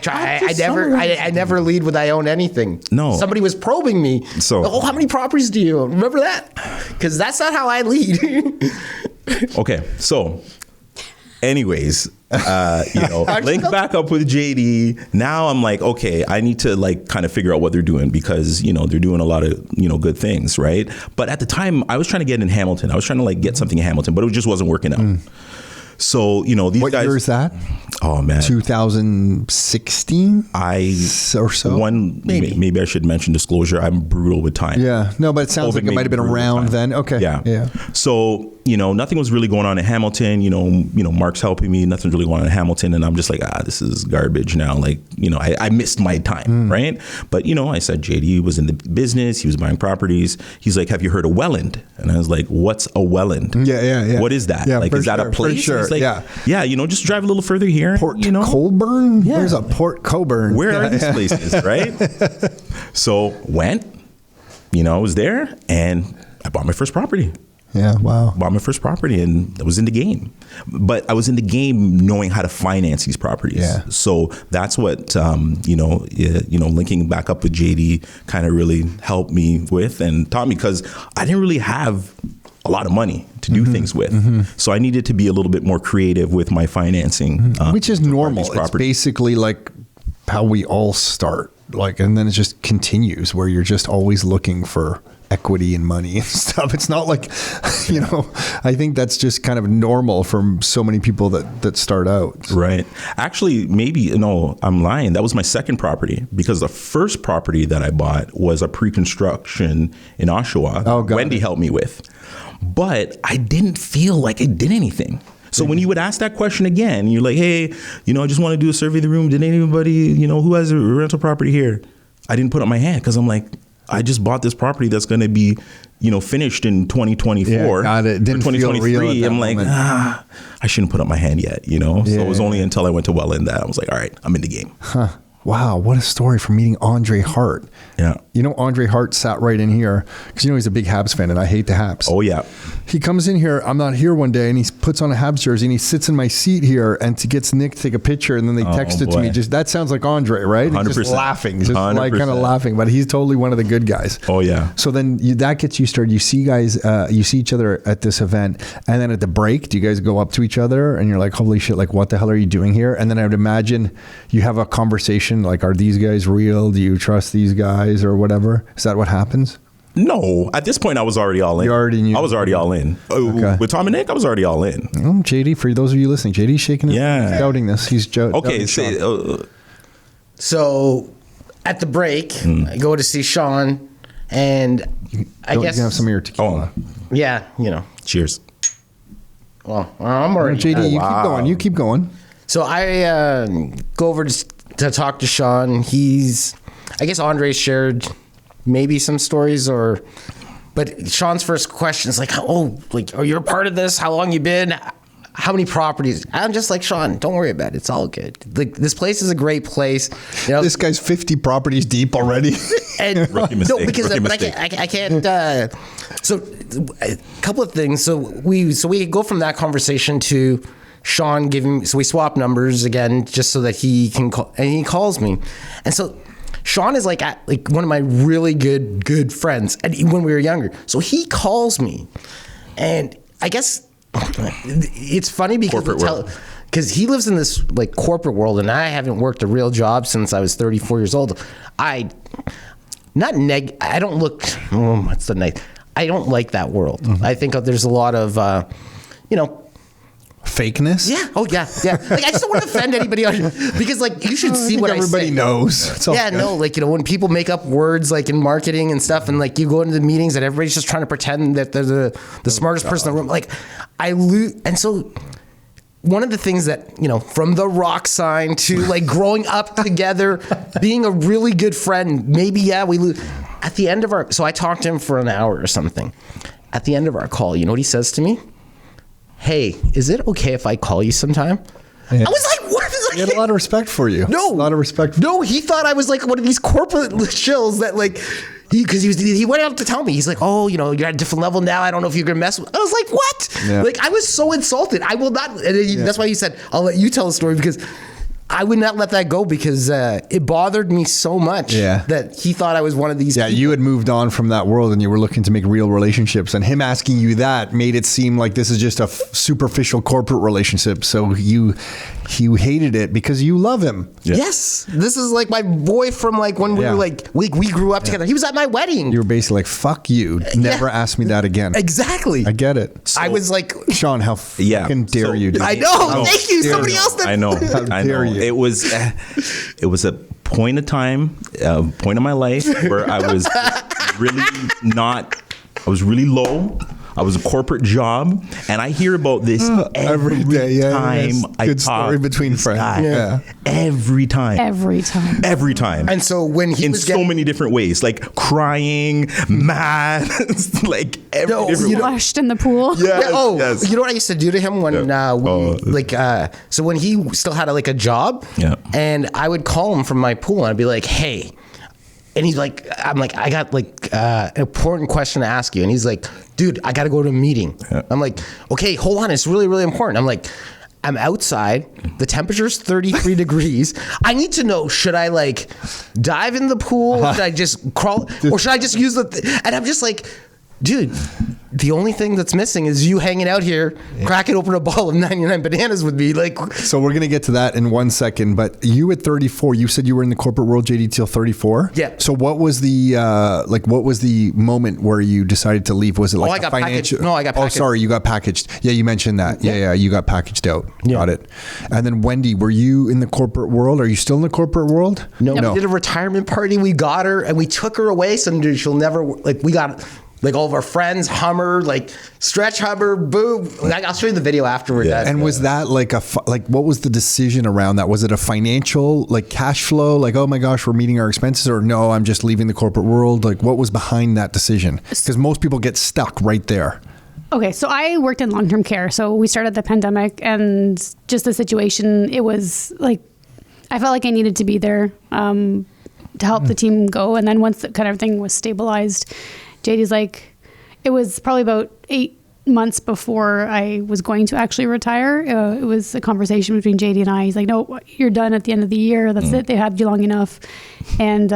Speaker 1: never lead with I own anything.
Speaker 3: No,
Speaker 1: somebody was probing me.
Speaker 3: So
Speaker 1: how many properties do you own? Remember that? Because that's not how I lead.
Speaker 3: Okay, so anyways, link back up with JD. Now I'm like, okay, I need to like kind of figure out what they're doing because, they're doing a lot of, good things, right? But at the time I was trying to get in Hamilton. I was trying to like get something in Hamilton, but it just wasn't working out. So, these guys.
Speaker 2: What year is that?
Speaker 3: Oh, man.
Speaker 2: 2016?
Speaker 3: Or so? Maybe I should mention disclosure. I'm brutal with time.
Speaker 2: Yeah. No, but it sounds like it might have been around then. Okay.
Speaker 3: Yeah. So, nothing was really going on in Hamilton. Mark's helping me. Nothing's really going on in Hamilton. And I'm just like, this is garbage now. Like, I missed my time, right? But, I said JD was in the business. He was buying properties. He's like, have you heard of Welland? And I was like, what's a Welland?
Speaker 2: Yeah.
Speaker 3: What is that?
Speaker 2: Yeah,
Speaker 3: like, is that a place?
Speaker 2: For sure.
Speaker 3: Like, just drive a little further here.
Speaker 2: Port Colborne? Yeah. Where's a Port Colborne?
Speaker 3: Where are these places, right? So went, I was there and I bought my first property.
Speaker 2: Yeah, wow.
Speaker 3: Bought my first property and I was in the game. But I was in the game knowing how to finance these properties. Yeah. So that's what, linking back up with JD kind of really helped me with and taught me because I didn't really have a lot of money to do things with. So I needed to be a little bit more creative with my financing.
Speaker 2: Which is normal. It's basically like how we all start. And then it just continues where you're just always looking for equity and money and stuff. It's not like, I think that's just kind of normal for so many people that start out.
Speaker 3: Right. Actually, I'm lying. That was my second property because the first property that I bought was a pre-construction in Oshawa. Wendy helped me with. But I didn't feel like I did anything. So when you would ask that question again, you're like, hey, I just want to do a survey of the room. Did anybody, who has a rental property here? I didn't put up my hand because I'm like, I just bought this property that's going to be, finished in 2024.
Speaker 2: Yeah, got it. Didn't 2023. Feel real at that
Speaker 3: I'm like,
Speaker 2: moment.
Speaker 3: I shouldn't put up my hand yet, So it was only until I went to Welland that I was like, all right, I'm in the game.
Speaker 2: Huh. Wow, what a story from meeting Andre Hart.
Speaker 3: Yeah.
Speaker 2: Andre Hart sat right in here because he's a big Habs fan and I hate the Habs.
Speaker 3: Oh, yeah.
Speaker 2: He comes in here, I'm not here one day, and he puts on a Habs jersey and he sits in my seat here and gets Nick to take a picture and then they text it to me. That sounds like Andre, right?
Speaker 3: 100%.
Speaker 2: He's just laughing. He's just like kind of laughing, but he's totally one of the good guys.
Speaker 3: Oh, yeah.
Speaker 2: So then that gets you started. You see guys, you see each other at this event, and then at the break, do you guys go up to each other and you're like, holy shit, like what the hell are you doing here? And then I would imagine you have a conversation like, are these guys real? Do you trust these guys or whatever? Is that what happens?
Speaker 3: No, at this point I was already all in.
Speaker 2: You already knew.
Speaker 3: I was already all in. Okay. With Tom and Nick, I was already all in.
Speaker 2: Oh, JD, for those of you listening, JD's shaking his he's doubting this. He's
Speaker 3: okay.
Speaker 1: So at the break, I go to see Shawn, and I guess
Speaker 2: you have some of your tequila.
Speaker 1: yeah,
Speaker 3: Cheers.
Speaker 1: Well, I'm already.
Speaker 2: JD, you keep going. You keep going.
Speaker 1: So I go over to talk to Shawn. I guess Andre shared maybe some stories, but Shawn's first question is like, oh, like, are you a part of this? How long you been? How many properties? I'm just like, Shawn, don't worry about it. It's all good. Like, this place is a great place.
Speaker 2: This guy's 50 properties deep already.
Speaker 1: And
Speaker 3: Rookie mistake.
Speaker 1: no, because
Speaker 3: Rookie
Speaker 1: but
Speaker 3: mistake.
Speaker 1: I can't. So a couple of things. So we go from that conversation to Shawn giving. So we swap numbers again, just so that he can call, and he calls me, and so Shawn is like one of my really good friends, and when we were younger. So he calls me, and I guess it's funny because he lives in this like corporate world, and I haven't worked a real job since I was 34 years old. I don't look. What's the night? I don't like that world. Mm-hmm. I think there's a lot of,
Speaker 2: fakeness.
Speaker 1: Yeah. Oh yeah. Yeah. Like, I just don't want to offend anybody because like you should see what
Speaker 2: everybody
Speaker 1: I say.
Speaker 2: knows.
Speaker 1: Yeah. No. Like when people make up words like in marketing and stuff, and like you go into the meetings and everybody's just trying to pretend that they're the smartest person in the room. Like I lose, and so. One of the things that, from the rock sign to like growing up together, being a really good friend, maybe, we lose. At the end of so I talked to him for an hour or something. At the end of our call, you know what he says to me? Hey, is it okay if I call you sometime? Yeah. I was like, what?
Speaker 2: He had a lot of respect for you.
Speaker 1: No.
Speaker 2: A lot of respect.
Speaker 1: No, he thought I was like one of these corporate shills that like, because he went out to tell me, he's like, oh, you're at a different level now. I don't know if you're going to mess with. I was like, what? Yeah. Like, I was so insulted. I will not. And that's why he said, I'll let you tell the story, because I would not let that go, because it bothered me so much that he thought I was one of these people.
Speaker 2: You had moved on from that world and you were looking to make real relationships, and him asking you that made it seem like this is just a superficial corporate relationship. So you hated it because you love him.
Speaker 1: Yeah. Yes. This is like my boy from like when we were like, we grew up together. He was at my wedding.
Speaker 2: You were basically like, fuck you. Never ask me that again.
Speaker 1: Exactly.
Speaker 2: I get it.
Speaker 1: So, I was like,
Speaker 2: Shawn, how fucking dare you?
Speaker 1: I know. Thank you. Somebody else.
Speaker 3: I know.
Speaker 2: How dare you?
Speaker 3: It was a point of time, a point of my life where I was really low. I was a corporate job, and I hear about this every day. Time I
Speaker 2: good
Speaker 3: talk
Speaker 2: story between friends.
Speaker 3: Every time.
Speaker 1: And so when he
Speaker 3: in
Speaker 1: was
Speaker 3: so many different ways, like crying, mad, like every different
Speaker 4: flushed in the pool.
Speaker 3: Yes.
Speaker 1: You know what I used to do to him when so when he still had a job, and I would call him from my pool and I'd be like, hey. And he's like, I'm like, I got an important question to ask you. And he's like, dude, I got to go to a meeting. Yeah. I'm like, okay, hold on. It's really, really important. I'm like, I'm outside. The temperature's 33 degrees. I need to know, should I dive in the pool? Should I just crawl? Or should I just use and I'm just like, dude, the only thing that's missing is you hanging out here, cracking open a bottle of 99 bananas with me.
Speaker 2: So we're going to get to that in 1 second, but you at 34, you said you were in the corporate world, JD, till 34?
Speaker 1: Yeah.
Speaker 2: So what was the, what was the moment where you decided to leave? Was it
Speaker 1: I got
Speaker 2: financial?
Speaker 1: Packaged. No, I got packaged.
Speaker 2: Oh, sorry, you got packaged. Yeah, you mentioned that. Yeah, you got packaged out.
Speaker 1: Yeah.
Speaker 2: Got it. And then Wendy, were you in the corporate world? Are you still in the corporate world?
Speaker 1: No. We did a retirement party. We got her and we took her away. She'll never, we got all of our friends, Hummer, stretch Hummer, boom. I'll show you the video afterward.
Speaker 2: Yeah. And was that what was the decision around that? Was it a financial, cash flow? Oh my gosh, we're meeting our expenses, or no, I'm just leaving the corporate world? What was behind that decision? Because most people get stuck right there.
Speaker 4: Okay, so I worked in long-term care. So we started the pandemic, and just the situation, it was I felt like I needed to be there to help the team go. And then once kind of everything was stabilized, JD's like, it was probably about 8 months before I was going to actually retire. It was a conversation between JD and I. He's like, no, you're done at the end of the year. That's it. They had you long enough. And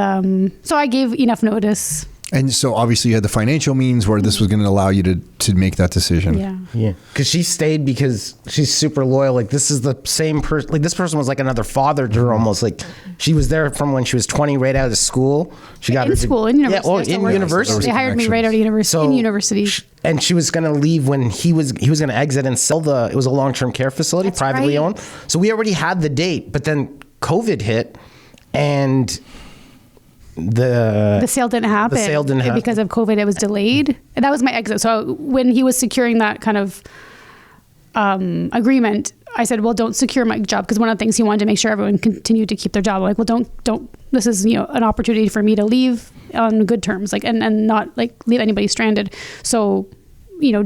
Speaker 4: so I gave enough notice.
Speaker 2: And so obviously you had the financial means where this was going to allow you to make that decision.
Speaker 1: Yeah. Because she stayed because she's super loyal. This is the same person. This person was like another father to her almost. She was there from when she was 20, right out of school. She got
Speaker 4: in school, in university.
Speaker 1: Yeah, in university.
Speaker 4: They hired me right out of university.
Speaker 1: And she was going to leave when he was going to exit and sell it was a long-term care facility, privately owned. So we already had the date, but then COVID hit, and
Speaker 4: the sale didn't happen.
Speaker 1: The sale didn't happen.
Speaker 4: Because of COVID, it was delayed. And that was my exit. So when he was securing that kind of agreement, I said, well, don't secure my job, because one of the things he wanted to make sure everyone continued to keep their job. I'm like, well, don't. This is, an opportunity for me to leave on good terms, like, and not like leave anybody stranded. So,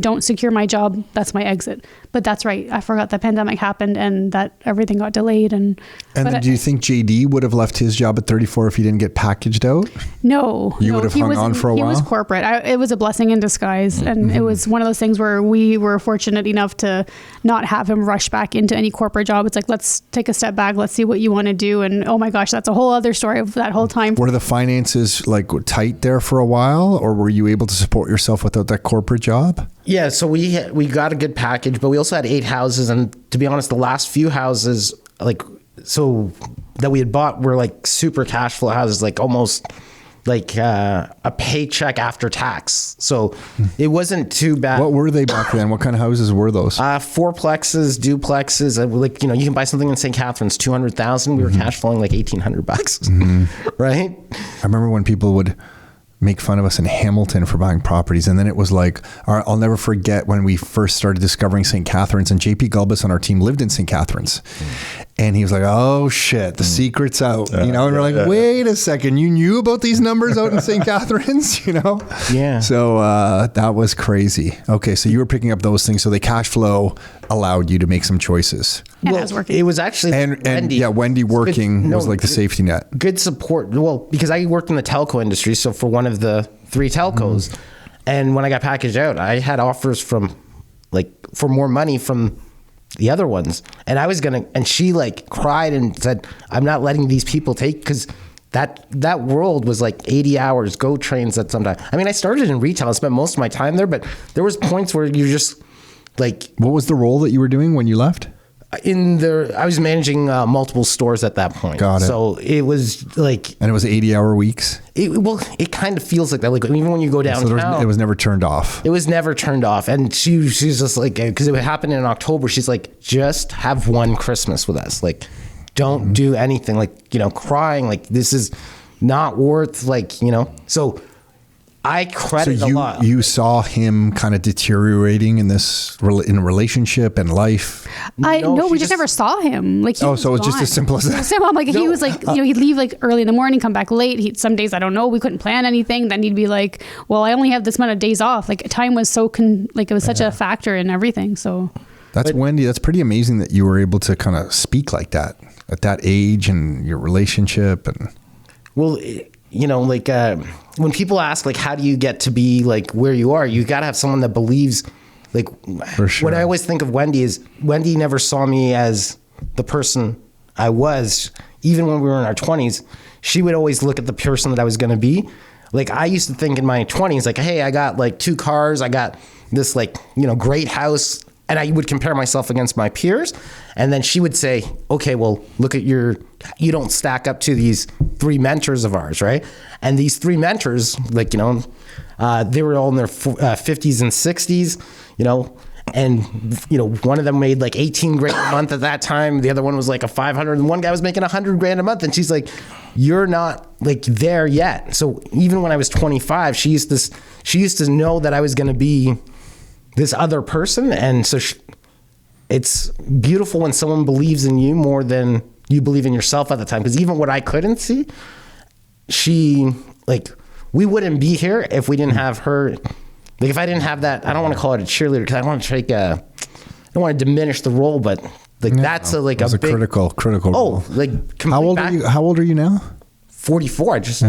Speaker 4: don't secure my job. That's my exit. But that's right. I forgot the pandemic happened and that everything got delayed. And
Speaker 2: then do you think JD would have left his job at 34 if he didn't get packaged out?
Speaker 4: No.
Speaker 2: You would have hung on for a while?
Speaker 4: He was corporate. It was a blessing in disguise. And it was one of those things where we were fortunate enough to not have him rush back into any corporate job. It's like, let's take a step back. Let's see what you want to do. And oh my gosh, that's a whole other story of that whole time.
Speaker 2: Were the finances like tight there for a while, or were you able to support yourself without that corporate job?
Speaker 1: Yeah, so we got a good package, but we also had 8 houses, and to be honest, the last few houses that we had bought were like super cash flow houses, like almost like a paycheck after tax. So it wasn't too bad.
Speaker 2: What were they back then? What kind of houses were those?
Speaker 1: 4plexes, duplexes. You can buy something in St. Catharines, $200,000. We were cash flowing like $1,800, right?
Speaker 2: I remember when people would make fun of us in Hamilton for buying properties. And then it was like, I'll never forget when we first started discovering St. Catharines, and JP Gulbis on our team lived in St. Catharines. And he was like, oh shit, the secret's out, and we're like, wait a second, you knew about these numbers out in St. Catharines,
Speaker 1: Yeah.
Speaker 2: So that was crazy. Okay. So you were picking up those things. So the cash flow allowed you to make some choices.
Speaker 4: And it was working.
Speaker 1: It was actually
Speaker 2: Wendy working was like the safety net.
Speaker 1: Good support. Well, because I worked in the telco industry, so for one of the 3 telcos, and when I got packaged out, I had offers for more money from the other ones, and and she cried and said, I'm not letting these people take, because that world was like 80 hours, go trains at some time. I mean, I started in retail, I spent most of my time there, but there was points where you're just like...
Speaker 2: What was the role that you were doing when you left?
Speaker 1: I was managing multiple stores at that point.
Speaker 2: Got it.
Speaker 1: So it was like...
Speaker 2: And it was 80-hour weeks?
Speaker 1: It kind of feels like that. Like, even when you go downtown...
Speaker 2: So it was never turned off?
Speaker 1: It was never turned off. And she's just like... Because it happened in October. She's like, just have one Christmas with us. Like, don't do anything. Like, crying. Like, this is not worth, So... I credit a lot.
Speaker 2: You saw him kind of deteriorating in a relationship and life?
Speaker 4: No, we just never saw him. Like,
Speaker 2: so it's just as simple as that.
Speaker 4: So I'm like, he was like, he'd leave like early in the morning, come back late. Some days, I don't know, we couldn't plan anything. Then he'd be like, well, I only have this amount of days off. Like, time was so it was such a factor in everything. So
Speaker 2: Wendy, that's pretty amazing that you were able to kind of speak like that at that age and your relationship. And
Speaker 1: well, when people ask, like, how do you get to be like where you are, you got to have someone that believes, like,
Speaker 2: for sure.
Speaker 1: What I always think of Wendy is Wendy never saw me as the person I was. Even when we were in our 20s, she would always look at the person that I was going to be. Like, I used to think in my 20s, like, hey, I got like 2 cars, I got this great house. And I would compare myself against my peers. And then she would say, okay, well, look at you don't stack up to these 3 mentors of ours, right? And these 3 mentors, they were all in their 50s and 60s, and, one of them made like 18 grand a month at that time. The other one was like a 500, and one guy was making 100 grand a month. And she's like, you're not like there yet. So even when I was 25, she used to know that I was going to be this other person. And so it's beautiful when someone believes in you more than you believe in yourself at the time. Because even what I couldn't see, we wouldn't be here if we didn't have her. Like, if I didn't have that, I don't want to call it a cheerleader, because I don't want to diminish the role, but that's a big
Speaker 2: critical role. How old are you now?
Speaker 1: 44. I just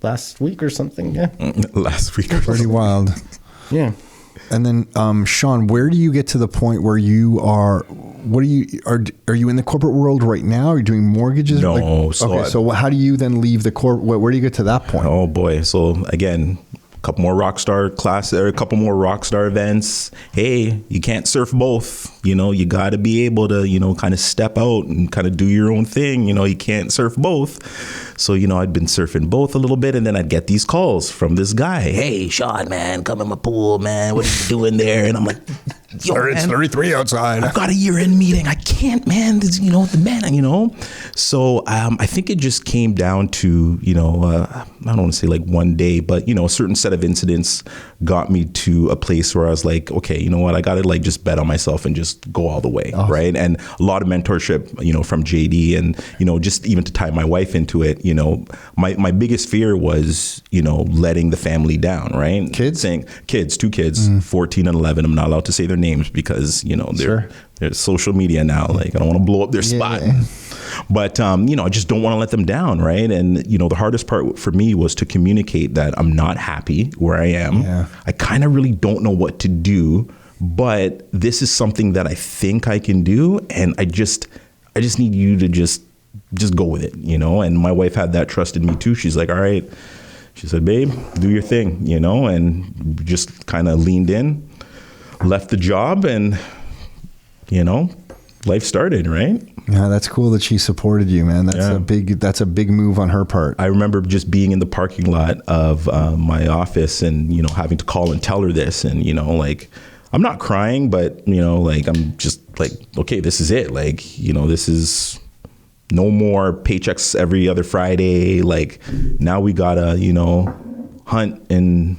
Speaker 1: last week or something. Yeah.
Speaker 3: Last week.
Speaker 2: Pretty wild.
Speaker 1: Yeah.
Speaker 2: And then, Shawn, where do you get to the point where you are? Are you in the corporate world right now? Are you doing mortgages?
Speaker 3: No.
Speaker 2: So how do you then leave the corporate? Where do you get to that point?
Speaker 3: Oh boy. So again, a couple more a couple more Rockstar events. Hey, you can't surf both. You got to be able to, kind of step out and kind of do your own thing. You can't surf both. So, I'd been surfing both a little bit, and then I'd get these calls from this guy. Hey, Shawn, man, come in my pool, man. What are you doing there? And I'm like, yo,
Speaker 2: It's
Speaker 3: man,
Speaker 2: 33 outside.
Speaker 3: I've got a year-end meeting. I can't, man. This, the man, So I think it just came down to, I don't want to say like one day, but, a certain set of incidents got me to a place where I was like, okay, you know what? I got to like just bet on myself and just go all the way, right? And a lot of mentorship, from JD and, just even to tie my wife into it, my biggest fear was, letting the family down, right? Saying kids, 2 kids, 14 and 11. I'm not allowed to say their names because, there's social media now. Like I don't want to blow up their spot. But, I just don't want to let them down. Right. And, the hardest part for me was to communicate that I'm not happy where I am. Yeah. I kind of really don't know what to do, but this is something that I think I can do. And I just need you to just go with it, and my wife had that trust in me too. She's like, all right. She said, babe, do your thing, and just kind of leaned in, left the job and, life started, right?
Speaker 2: Yeah, that's cool that she supported you, man. That's a big move on her part.
Speaker 3: I remember just being in the parking lot of my office and, having to call and tell her this and, like, I'm not crying, but, I'm just like, okay, this is it. Like, this is no more paychecks every other Friday. Like now we gotta, hunt and,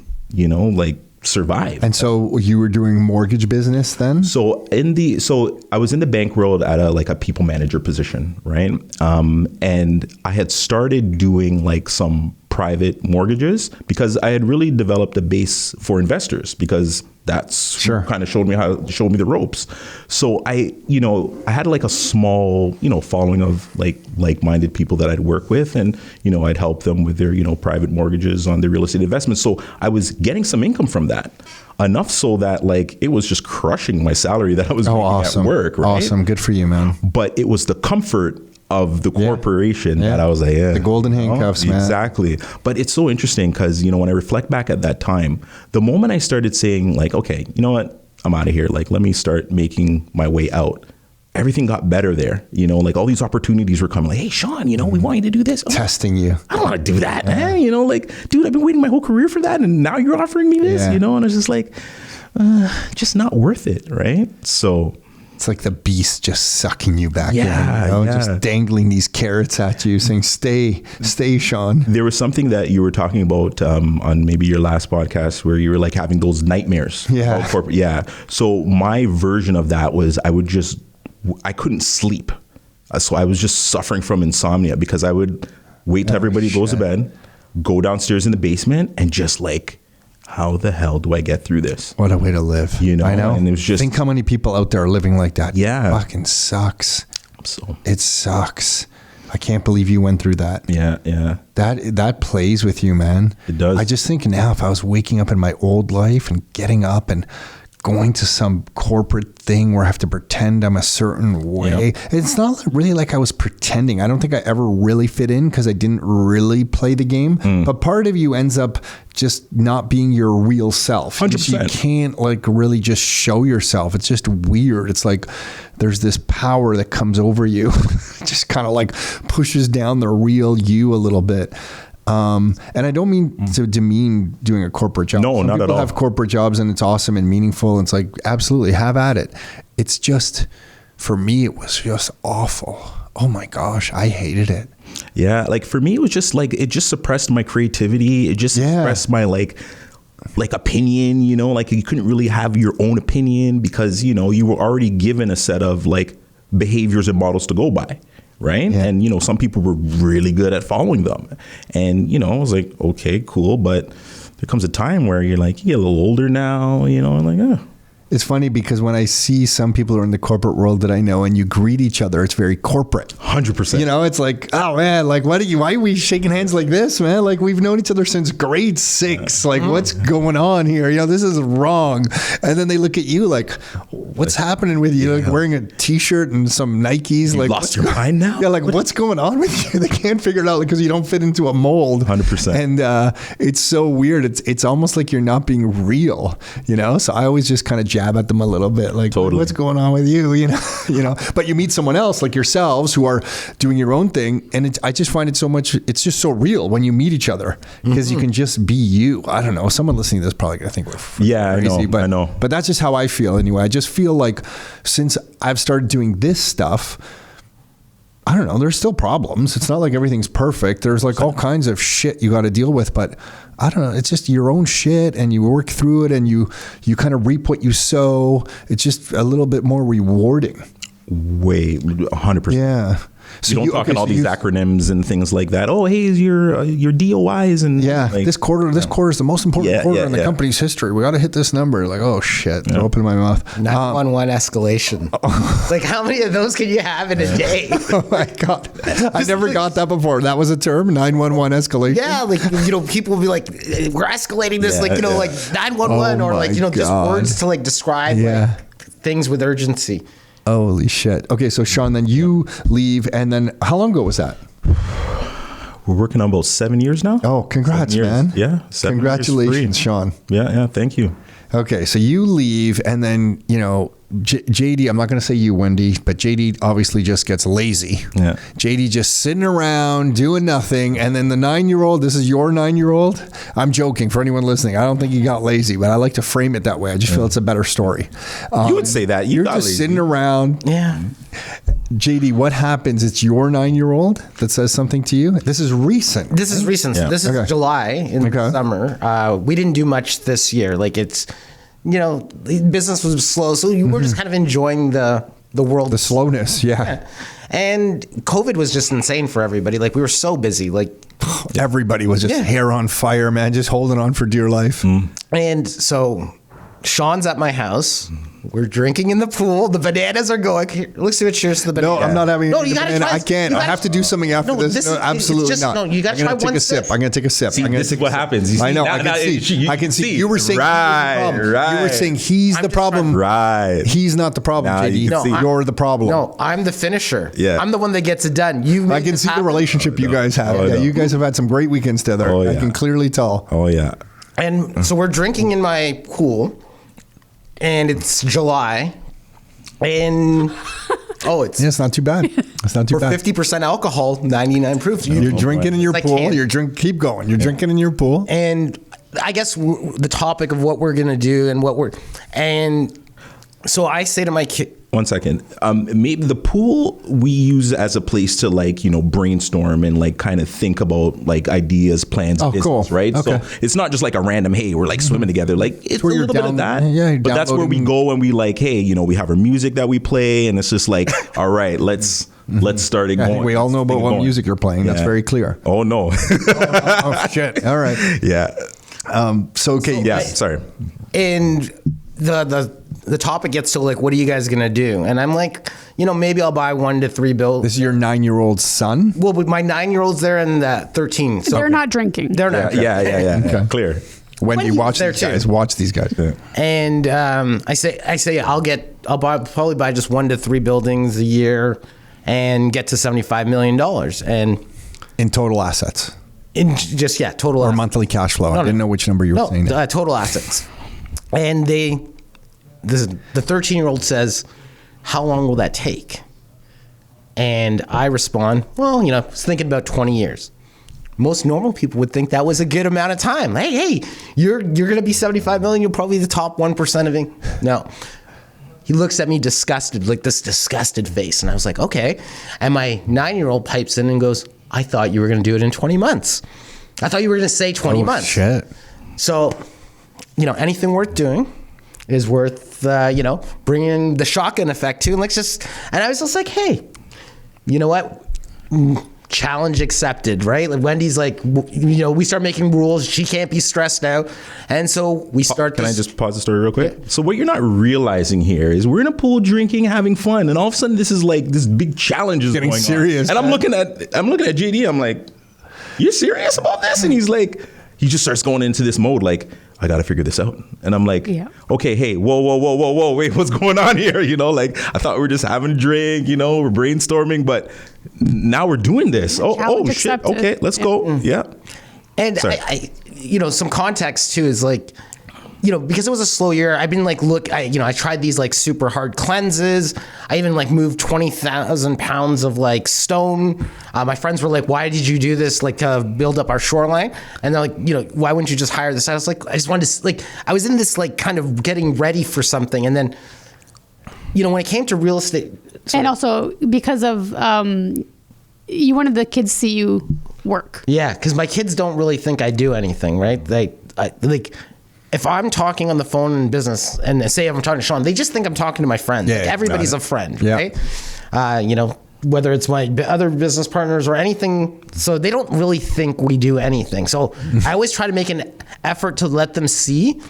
Speaker 3: like survive.
Speaker 2: And so you were doing mortgage business then?
Speaker 3: So I was in the bank world at a people manager position, right? And I had started doing like some private mortgages because I had really developed a base for investors because that's kind of showed me the ropes. So I had like a small, following of like-minded people that I'd work with and, I'd help them with their, private mortgages on their real estate investments. So I was getting some income from that, enough so that like it was just crushing my salary that I was making at work. Right?
Speaker 2: Awesome. Good for you, man.
Speaker 3: But it was the comfort of the corporation that I was like,
Speaker 2: the golden handcuffs, man.
Speaker 3: Exactly. But it's so interesting because, when I reflect back at that time, the moment I started saying like, okay, you know what, I'm out of here. Like, let me start making my way out. Everything got better there. Like all these opportunities were coming like, hey, Shawn, we want you to do this.
Speaker 2: Testing you.
Speaker 3: I don't want to do that, man. Like, dude, I've been waiting my whole career for that. And now you're offering me this, and I was just like, just not worth it. Right. So
Speaker 2: it's like the beast just sucking you back in, just dangling these carrots at you saying, stay, Shawn.
Speaker 3: There was something that you were talking about on maybe your last podcast where you were like having those nightmares. Yeah. So my version of that was I couldn't sleep. So I was just suffering from insomnia because I would wait till everybody goes to bed, go downstairs in the basement and just like, how the hell do I get through this?
Speaker 2: What a way to live.
Speaker 3: I know. And it was just,
Speaker 2: think how many people out there are living like that.
Speaker 3: Yeah.
Speaker 2: It fucking sucks.
Speaker 3: So
Speaker 2: it sucks. I can't believe you went through that.
Speaker 3: Yeah.
Speaker 2: That plays with you, man.
Speaker 3: It does.
Speaker 2: I just think now if I was waking up in my old life and getting up and going to some corporate thing where I have to pretend I'm a certain way. Yep. It's not really like I was pretending. I don't think I ever really fit in because I didn't really play the game. But part of you ends up just not being your real self.
Speaker 3: 100%.
Speaker 2: You can't like really just show yourself. It's just weird. It's like there's this power that comes over you. Just kind of like pushes down the real you a little bit. And I don't mean to demean doing a corporate job.
Speaker 3: No, not at all.
Speaker 2: People have corporate jobs and it's awesome and meaningful. And it's like, absolutely, have at it. It's just, for me, it was just awful. Oh my gosh, I hated it.
Speaker 3: Yeah, like for me, it was just like, it just suppressed my creativity. It just suppressed my like opinion, like you couldn't really have your own opinion because, you were already given a set of like behaviors and models to go by. Right. Yeah. And, some people were really good at following them. And, I was like, OK, cool. But there comes a time where you're like, you get a little older now, and like, oh.
Speaker 2: It's funny because when I see some people who are in the corporate world that I know and you greet each other, it's very corporate.
Speaker 3: 100%.
Speaker 2: It's like, oh man, like why are we shaking hands like this, man? Like we've known each other since grade 6. Like what's going on here? This is wrong. And then they look at you like, what's happening with you? Like wearing a t-shirt and some Nikes.
Speaker 3: Like lost your mind now?
Speaker 2: Yeah. Like what's going on with you? They can't figure it out because you don't fit into a mold.
Speaker 3: 100%.
Speaker 2: And it's so weird. It's almost like you're not being real, So I always just kind of jab at them a little bit, like,
Speaker 3: Totally.
Speaker 2: what's going on with you? You know. But you meet someone else like yourselves who are doing your own thing, and I just find it so much. It's just so real when you meet each other because you can just be you. I don't know. Someone listening to this probably gonna think we're crazy,
Speaker 3: I know.
Speaker 2: But that's just how I feel anyway. I just feel like since I've started doing this stuff, I don't know, there's still problems. It's not like everything's perfect. There's like all kinds of shit you got to deal with, but I don't know. It's just your own shit and you work through it and you kind of reap what you sow. It's just a little bit more rewarding.
Speaker 3: Way 100%.
Speaker 2: Yeah.
Speaker 3: So you don't talk in all these acronyms and things like that. Oh, hey, your DOIs and like,
Speaker 2: this quarter is the most important quarter in the company's history. We got to hit this number. Like, oh shit, open my mouth.
Speaker 1: 911 escalation. Like, how many of those can you have in a day?
Speaker 2: Oh my god, I never got that before. That was a term, 911 escalation.
Speaker 1: Yeah, like people will be like, we're escalating this, like 911 or like just words to like describe like, things with urgency.
Speaker 2: Holy shit. Okay, so Shawn, then you leave, and then how long ago was that?
Speaker 3: We're working on about 7 years now.
Speaker 2: Oh, congrats,
Speaker 3: 7 years.
Speaker 2: man.
Speaker 3: Yeah. 7
Speaker 2: Congratulations,
Speaker 3: years free.
Speaker 2: Shawn.
Speaker 3: Yeah, thank you.
Speaker 2: Okay, so you leave, and then, JD, I'm not going to say you, Wendy, but JD obviously just gets lazy.
Speaker 3: Yeah.
Speaker 2: JD just sitting around doing nothing. And then the 9-year-old, this is your 9-year-old. I'm joking for anyone listening. I don't think he got lazy, but I like to frame it that way. I just feel it's a better story.
Speaker 3: You would say that.
Speaker 2: You're just sitting around.
Speaker 1: Yeah.
Speaker 2: JD, what happens? It's your 9-year-old that says something to you? This is recent.
Speaker 1: This is recent.
Speaker 3: Yeah.
Speaker 1: This is July in the summer. We didn't do much this year. Like it's, business was slow. So you were just kind of enjoying the world.
Speaker 2: The slowness. Yeah.
Speaker 1: And COVID was just insane for everybody. Like we were so busy. Like
Speaker 2: everybody was just hair on fire, man, just holding on for dear life.
Speaker 1: And so Shawn's at my house. We're drinking in the pool. The bananas are going. Here, let's see what cheers to the banana.
Speaker 2: No, I'm not having
Speaker 1: you gotta
Speaker 2: banana.
Speaker 1: try.
Speaker 2: I can't. I have to do something after this. No, absolutely not.
Speaker 1: No, you got to try one sip.
Speaker 2: I'm going to take a sip.
Speaker 3: See, this is what happens.
Speaker 2: I know. I can see. You were saying
Speaker 3: right.
Speaker 2: You were saying he's the problem.
Speaker 3: Right.
Speaker 2: He's not the problem, JD. You're the problem.
Speaker 1: No, I'm the finisher.
Speaker 3: Yeah.
Speaker 1: I'm the one that gets it done. I
Speaker 2: can see the relationship you guys have. Yeah, you guys have had some great weekends together. I can clearly tell.
Speaker 3: Oh, yeah.
Speaker 1: And so we're drinking in my pool, and it's July. And
Speaker 2: it's not too bad. It's not too bad.
Speaker 1: 50% alcohol, 99 proof.
Speaker 2: You're drinking in your pool. Keep going. You're drinking in your pool.
Speaker 1: And I guess the topic of what we're gonna do and so I say to my kid.
Speaker 3: 1 second. Maybe the pool we use as a place to brainstorm and kind of think about ideas, plans, business,
Speaker 2: cool.
Speaker 3: right?
Speaker 2: Okay.
Speaker 3: So it's not just like a random, hey, we're swimming together. It's a little bit of that.
Speaker 2: Yeah,
Speaker 3: but that's where we go and we hey, we have our music that we play and it's just all right, let's start it going.
Speaker 2: I think we all know about what music you're playing. That's very clear.
Speaker 3: Oh no.
Speaker 2: Oh shit. All right.
Speaker 3: Yeah. Sorry.
Speaker 1: And the topic gets to what are you guys gonna do? And I'm maybe I'll buy 1 to 3 bills.
Speaker 2: This is your 9-year-old son?
Speaker 1: Well, my 9-year-old's there and 13. So
Speaker 4: they're not drinking.
Speaker 1: They're not.
Speaker 3: Yeah. Okay. Clear.
Speaker 2: Wendy, watch these guys. Watch these guys. Yeah.
Speaker 1: And I say I'll probably buy just 1 to 3 buildings a year and get to $75 million and
Speaker 2: in total assets.
Speaker 1: In just total
Speaker 2: or monthly cash flow. I didn't know which number you were saying.
Speaker 1: Total assets. And the 13-year-old says, how long will that take? And I respond, well, I was thinking about 20 years. Most normal people would think that was a good amount of time. Hey, you're going to be 75 million. You're probably the top 1% of it. No. He looks at me disgusted, like this disgusted face. And I was like, okay. And my 9-year-old pipes in and goes, I thought you were going to do it in 20 months. I thought you were going to say 20 months.
Speaker 2: Shit.
Speaker 1: So, anything worth doing is worth, bringing the shotgun effect to. And I was just like, hey, you know what? Challenge accepted, right? Wendy's we start making rules. She can't be stressed out. And so we start.
Speaker 3: Can I just pause the story real quick? Yeah. So what you're not realizing here is we're in a pool drinking, having fun. And all of a sudden this is this big challenge is
Speaker 2: getting serious.
Speaker 3: And I'm looking at JD. I'm like, you serious about this? And he's he just starts going into this mode. I got to figure this out. And I'm like, okay, hey, whoa, wait, what's going on here? I thought we were just having a drink, we're brainstorming, but now we're doing this. Oh shit.
Speaker 4: Accepted.
Speaker 3: Okay, let's go. Yeah.
Speaker 1: And I some context too is because it was a slow year, I've been like, I tried these like super hard cleanses. I even like moved 20,000 pounds of like stone. My friends were like, why did you do this? Like to build up our shoreline. And they're like, why wouldn't you just hire this? I was like, I just wanted to like, I was in this like kind of getting ready for something. And then, when it came to real estate.
Speaker 4: And also because of, you wanted the kids to see you work.
Speaker 1: Yeah. Cause my kids don't really think I do anything, right? Like, if I'm talking on the phone in business and say I'm talking to Shawn, they just think I'm talking to my friends.
Speaker 2: Yeah,
Speaker 1: like everybody's a friend,
Speaker 2: yeah.
Speaker 1: right? Whether it's my other business partners or anything. So they don't really think we do anything. So I always try to make an effort to let them see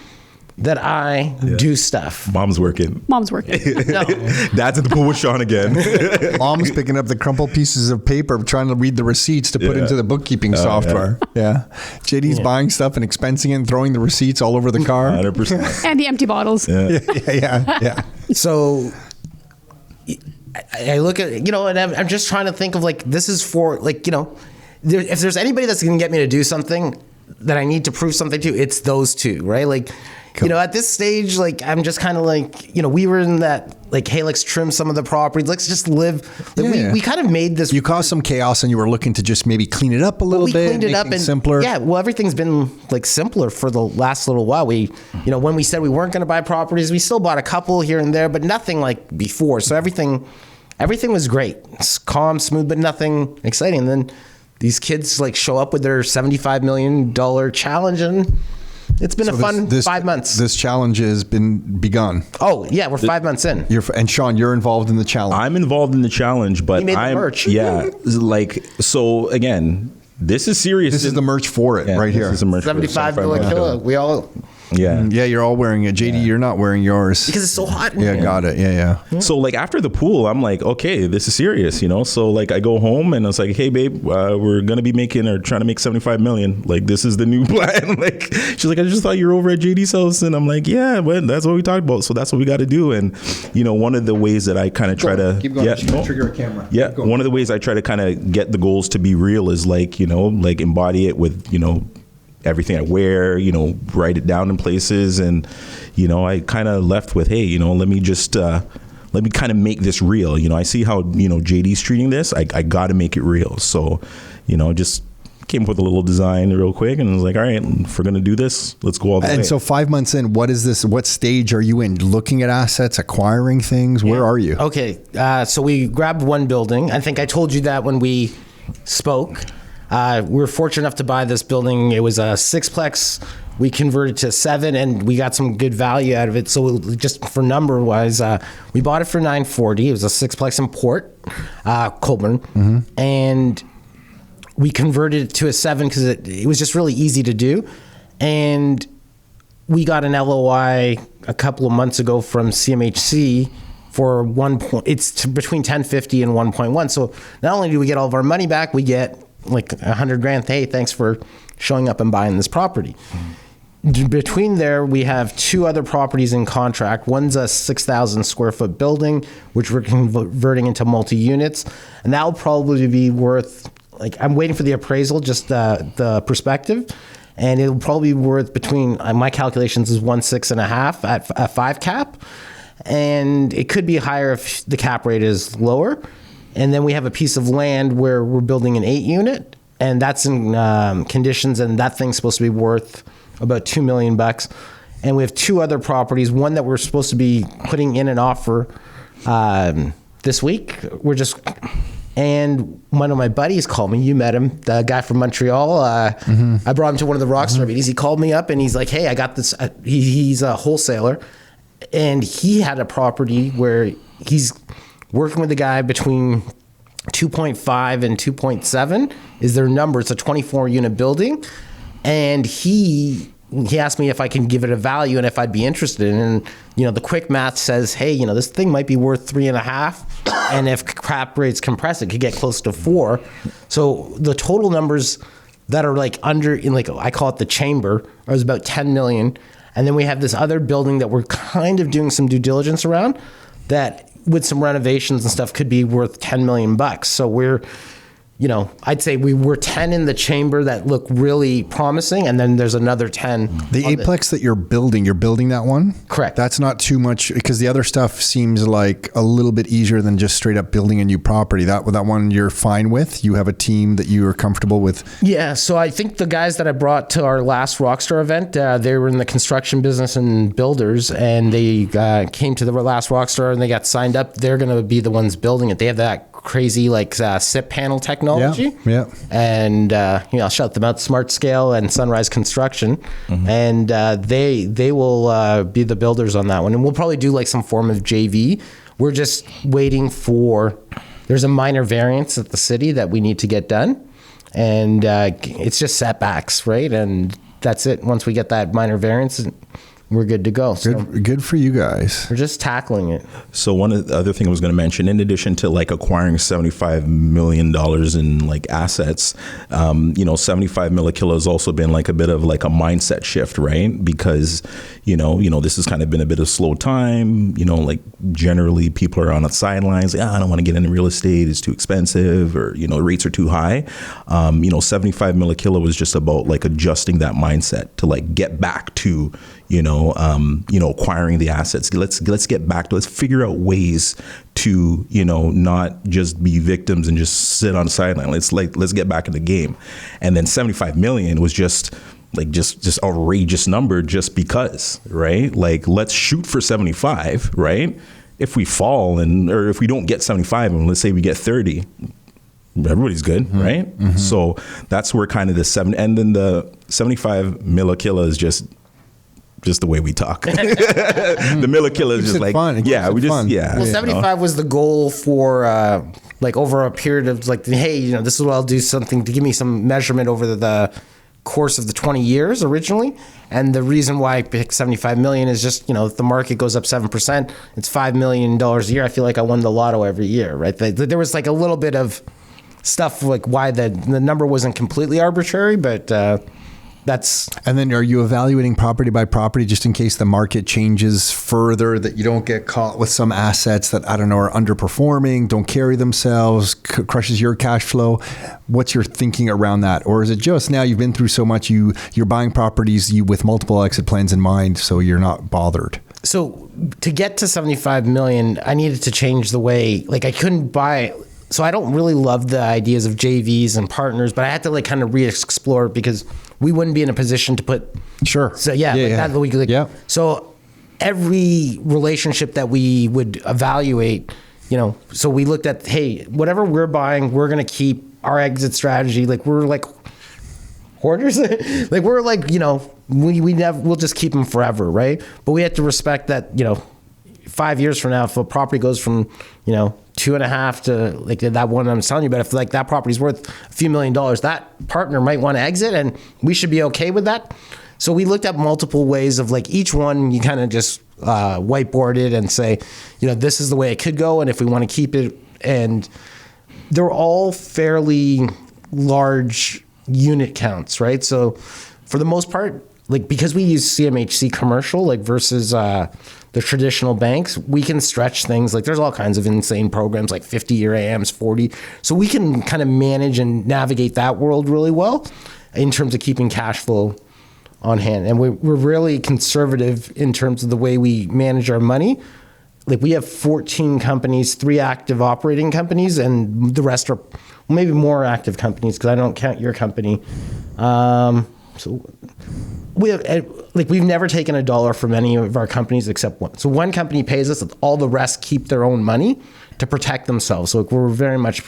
Speaker 1: that I do stuff.
Speaker 3: Mom's working.
Speaker 4: No.
Speaker 3: Dad's at the pool with Shawn again.
Speaker 2: Mom's picking up the crumpled pieces of paper, trying to read the receipts to put into the bookkeeping software. Yeah. JD's buying stuff and expensing it and throwing the receipts all over the car.
Speaker 3: 100%.
Speaker 4: And the empty bottles.
Speaker 2: Yeah.
Speaker 1: So I look at, and I'm just trying to think of like, this is for like, if there's anybody that's going to get me to do something that I need to prove something to, it's those two, right? Like, at this stage, like, I'm just kind of like, we were in that, like, hey, let's trim some of the properties. Let's just live. Like, we kind of made this.
Speaker 2: You caused some chaos and you were looking to just maybe clean it up a little bit. We cleaned it up and simpler.
Speaker 1: Yeah. Well, everything's been like simpler for the last little while. We, when we said we weren't going to buy properties, we still bought a couple here and there, but nothing like before. So everything was great. It's calm, smooth, but nothing exciting. And then these kids like show up with their $75 million challenge, and it's been a fun 5 months.
Speaker 2: This challenge has been begun.
Speaker 1: Oh yeah, we're 5 months in.
Speaker 2: And Shawn, you're involved in the challenge.
Speaker 3: I'm involved in the challenge, but
Speaker 1: He made the merch.
Speaker 3: Yeah, like, so again, this is serious.
Speaker 2: This is the merch for it right here.
Speaker 3: This is the merch.
Speaker 1: $75 million kilo. We all.
Speaker 3: Yeah.
Speaker 2: Yeah, you're all wearing it. JD, you're not wearing yours.
Speaker 1: Because it's so hot in
Speaker 2: Yeah,
Speaker 1: here.
Speaker 2: got it. Yeah.
Speaker 3: So like after the pool, I'm like, okay, this is serious, So like I go home and it's like, hey babe, we're gonna be trying to make 75 million. Like this is the new plan. Like she's like, I just thought you were over at JD's house, and I'm like, yeah, but that's what we talked about. So that's what we got to do. And one of the ways that I kind of try to
Speaker 2: keep going. Trigger a camera.
Speaker 3: Yeah, one of the ways I try to kind of get the goals to be real is like like embody it with everything I wear, write it down in places. And, I kind of left with, hey, let me just, let me kind of make this real. I see how, JD's treating this. I got to make it real. So, just came up with a little design real quick and was like, all right, if we're going to do this, let's go all the way.
Speaker 2: And so 5 months in, what is this? What stage are you in? Looking at assets, acquiring things? Where are you?
Speaker 1: Okay. So we grabbed one building. I think I told you that when we spoke. We were fortunate enough to buy this building. It was a sixplex. We converted to 7, and we got some good value out of it. So just for number wise, we bought it for $940. It was a sixplex in Port, Colborne, and we converted it to a 7 because it was just really easy to do. And we got an LOI a couple of months ago from CMHC for it's between 1050 and 1.1. So not only do we get all of our money back, we get like $100,000. Hey, thanks for showing up and buying this property. Between there, we have 2 other properties in contract. One's a 6,000 square foot building, which we're converting into multi-units. And that'll probably be worth, like, I'm waiting for the appraisal, just the perspective. And it'll probably be worth between, my calculations is 1.6.5 at a 5 cap. And it could be higher if the cap rate is lower. And then we have a piece of land where we're building an 8-unit, and that's in conditions, and that thing's supposed to be worth about $2 million. And we have 2 other properties, one that we're supposed to be putting in an offer this week. And one of my buddies called me. You met him, the guy from Montreal. I brought him to one of the Rockstar meetings. He called me up and he's like, hey, I got this. He's a wholesaler, and he had a property where he's working with a guy between 2.5 and 2.7 is their number. It's a 24-unit building. And he asked me if I can give it a value and if I'd be interested. And, the quick math says, hey, this thing might be worth 3.5. And if cap rates compress, it could get close to 4. So the total numbers that are like I call it the chamber, is about 10 million. And then we have this other building that we're kind of doing some due diligence around that with some renovations and stuff could be worth $10 million. So we're, I'd say we were 10 in the chamber that look really promising, and then there's another 10.
Speaker 2: The Aplex that you're building that one?
Speaker 1: Correct.
Speaker 2: That's not too much, because the other stuff seems like a little bit easier than just straight up building a new property. That one you're fine with? You have a team that you are comfortable with?
Speaker 1: Yeah, so I think the guys that I brought to our last Rockstar event, they were in the construction business and builders, and they came to the last Rockstar and they got signed up. They're going to be the ones building it. They have that crazy SIP panel technology.
Speaker 2: Yeah.
Speaker 1: And I'll shout them out, Smart Scale and Sunrise Construction. And they will be the builders on that one. And we'll probably do like some form of JV. We're just waiting for, there's a minor variance at the city that we need to get done. And it's just setbacks, right? And that's it. Once we get that minor variance, we're good to go. So
Speaker 2: good for you guys.
Speaker 1: we're just tackling it.
Speaker 3: So one of the other thing I was going to mention, in addition to acquiring $75 million in assets, 75 Millikilla has also been a bit of a mindset shift, right? Because, this has kind of been a bit of slow time, generally people are on the sidelines. I don't want to get into real estate. It's too expensive, or, rates are too high. 75 Millikilla was just about adjusting that mindset to get back to, acquiring the assets. Let's get back to, let's figure out ways to, not just be victims and just sit on the sideline. Let's get back in the game. And then 75 million was just outrageous number just because, right? Let's shoot for 75, right? If we fall or if we don't get 75, and let's say we get 30, everybody's good, right? So that's where kind of and then the 75 Millikilla is just the way we talk. The Millikilla is just
Speaker 2: fun.
Speaker 1: Well, 75 was the goal for over a period of hey, this is what I'll do, something to give me some measurement over the course of the 20 years originally. And the reason why I picked 75 million is just, if the market goes up 7%, it's $5 million a year. I feel like I won the lotto every year, right? There was a little bit of stuff why the number wasn't completely arbitrary, but
Speaker 2: and then are you evaluating property by property just in case the market changes further, that you don't get caught with some assets that, I don't know, are underperforming, don't carry themselves, crushes your cash flow? What's your thinking around that? Or is it just now you've been through so much, you're buying properties with multiple exit plans in mind, so you're not bothered?
Speaker 1: So to get to 75 million, I needed to change the way, I couldn't buy. So I don't really love the ideas of JVs and partners, but I had to kind of re-explore it because we wouldn't be in a position to put.
Speaker 2: Sure.
Speaker 1: So So every relationship that we would evaluate, so we looked at, hey, whatever we're buying, we're going to keep our exit strategy. We're hoarders. We'll just keep them forever, right? But we have to respect that, 5 years from now, if a property goes from, 2.5 to that one I'm telling you about, if that property's worth a few $1 million, that partner might want to exit, and we should be okay with that. So we looked at multiple ways of each one, you kind of just whiteboard it and say, this is the way it could go, and if we want to keep it. And they're all fairly large unit counts, right? So for the most part, because we use CMHC commercial versus the traditional banks, we can stretch things. There's all kinds of insane programs 50-year AMs, 40. So we can kind of manage and navigate that world really well in terms of keeping cash flow on hand. And we're really conservative in terms of the way we manage our money. We have 14 companies, 3 active operating companies, and the rest are maybe more active companies because I don't count your company. So we have, we've never taken $1 from any of our companies except one. So one company pays us, all the rest keep their own money to protect themselves. So we're very much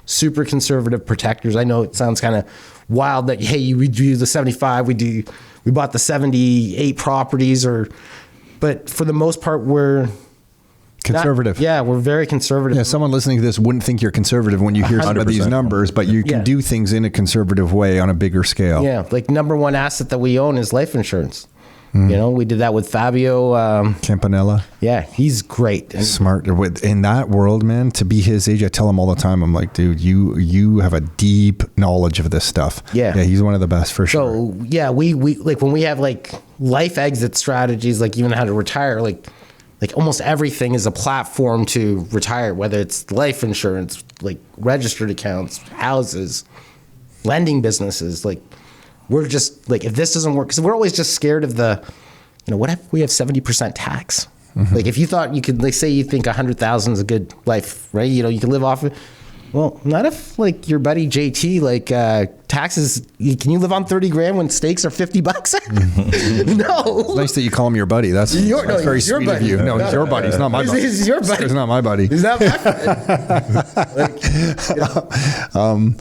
Speaker 1: super conservative protectors. I know it sounds kind of wild that, hey, we do the 75, we bought the 78 properties, but for the most part, we're
Speaker 2: conservative.
Speaker 1: We're very conservative.
Speaker 2: Yeah, someone listening to this wouldn't think you're conservative when you hear some of these numbers, but you can do things in a conservative way on a bigger scale.
Speaker 1: Yeah, number one asset that we own is life insurance. We did that with Fabio
Speaker 2: Campanella.
Speaker 1: Yeah, he's great. And
Speaker 2: smart. In that world, man, to be his age, I tell him all the time, I'm like, dude, you have a deep knowledge of this stuff.
Speaker 1: Yeah,
Speaker 2: he's one of the best for sure.
Speaker 1: So yeah, we when we have life exit strategies, even how to retire, like almost everything is a platform to retire, whether it's life insurance, like registered accounts, houses, lending businesses. Like we're just like, if this doesn't work, because we're always just scared of what if we have 70% tax? Like if you thought you could, like say you think 100,000 is a good life, right? You can live off it. Well, not if like your buddy JT, like taxes, can you live on 30 grand when steaks are $50? No.
Speaker 2: It's nice that you call him your buddy. That's very sweet of you. No, he's your buddy. He's not my buddy.
Speaker 1: He's your buddy.
Speaker 2: He's not my buddy.
Speaker 1: He's not my buddy.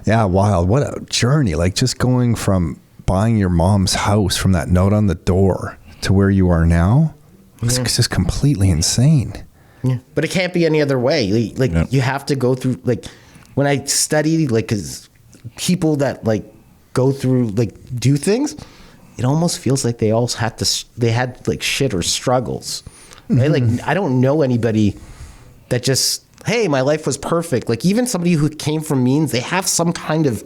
Speaker 2: Yeah, wild. What a journey. Like just going from buying your mom's house from that note on the door to where you are now. It's just completely insane.
Speaker 1: Yeah. But it can't be any other way. Like you have to go through, like when I study, like, cause people that like go through, like do things, it almost feels like they all had like shit or struggles, right? Like I don't know anybody that just, hey, my life was perfect. Like even somebody who came from means, they have some kind of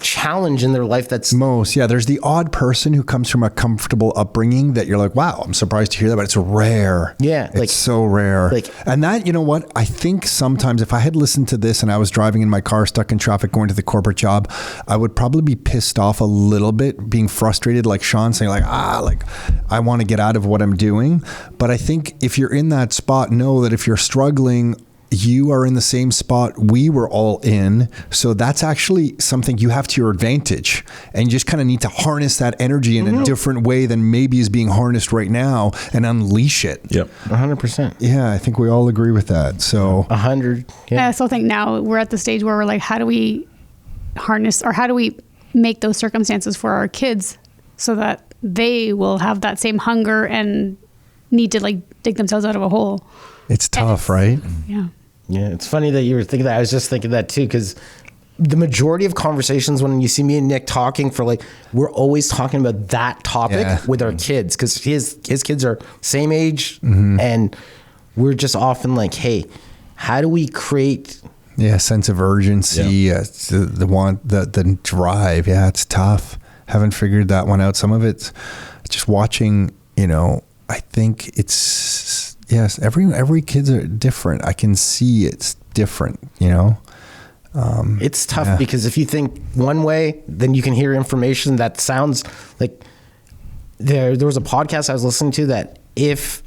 Speaker 1: challenge in their life that's
Speaker 2: there's the odd person who comes from a comfortable upbringing that you're like, wow, I'm surprised to hear that, but it's rare. It's so rare. And that, you know what, I think sometimes if I had listened to this and I was driving in my car stuck in traffic going to the corporate job, I would probably be pissed off a little bit, being frustrated like Shawn, saying like I want to get out of what I'm doing. But I think if you're in that spot, know that if you're struggling, you are in the same spot we were all in. So that's actually something you have to your advantage. And you just kind of need to harness that energy in a different way than maybe is being harnessed right now and unleash it.
Speaker 3: Yep.
Speaker 1: 100%.
Speaker 2: Yeah, I think we all agree with that. So
Speaker 1: 100.
Speaker 4: Yeah. I still think now we're at the stage where we're like, how do we harness or how do we make those circumstances for our kids so that they will have that same hunger and need to like dig themselves out of a hole?
Speaker 2: It's tough, right?
Speaker 4: Yeah.
Speaker 1: Yeah, it's funny that you were thinking that. I was just thinking that too, because the majority of conversations when you see me and Nick talking for like, we're always talking about that topic with our kids, because his kids are same age, and we're just often like, hey, how do we create
Speaker 2: sense of urgency, the drive. Yeah, it's tough. Haven't figured that one out. Some of it's just watching, I think it's every kids are different. I can see it's different,
Speaker 1: it's tough because if you think one way, then you can hear information that sounds like there was a podcast I was listening to that if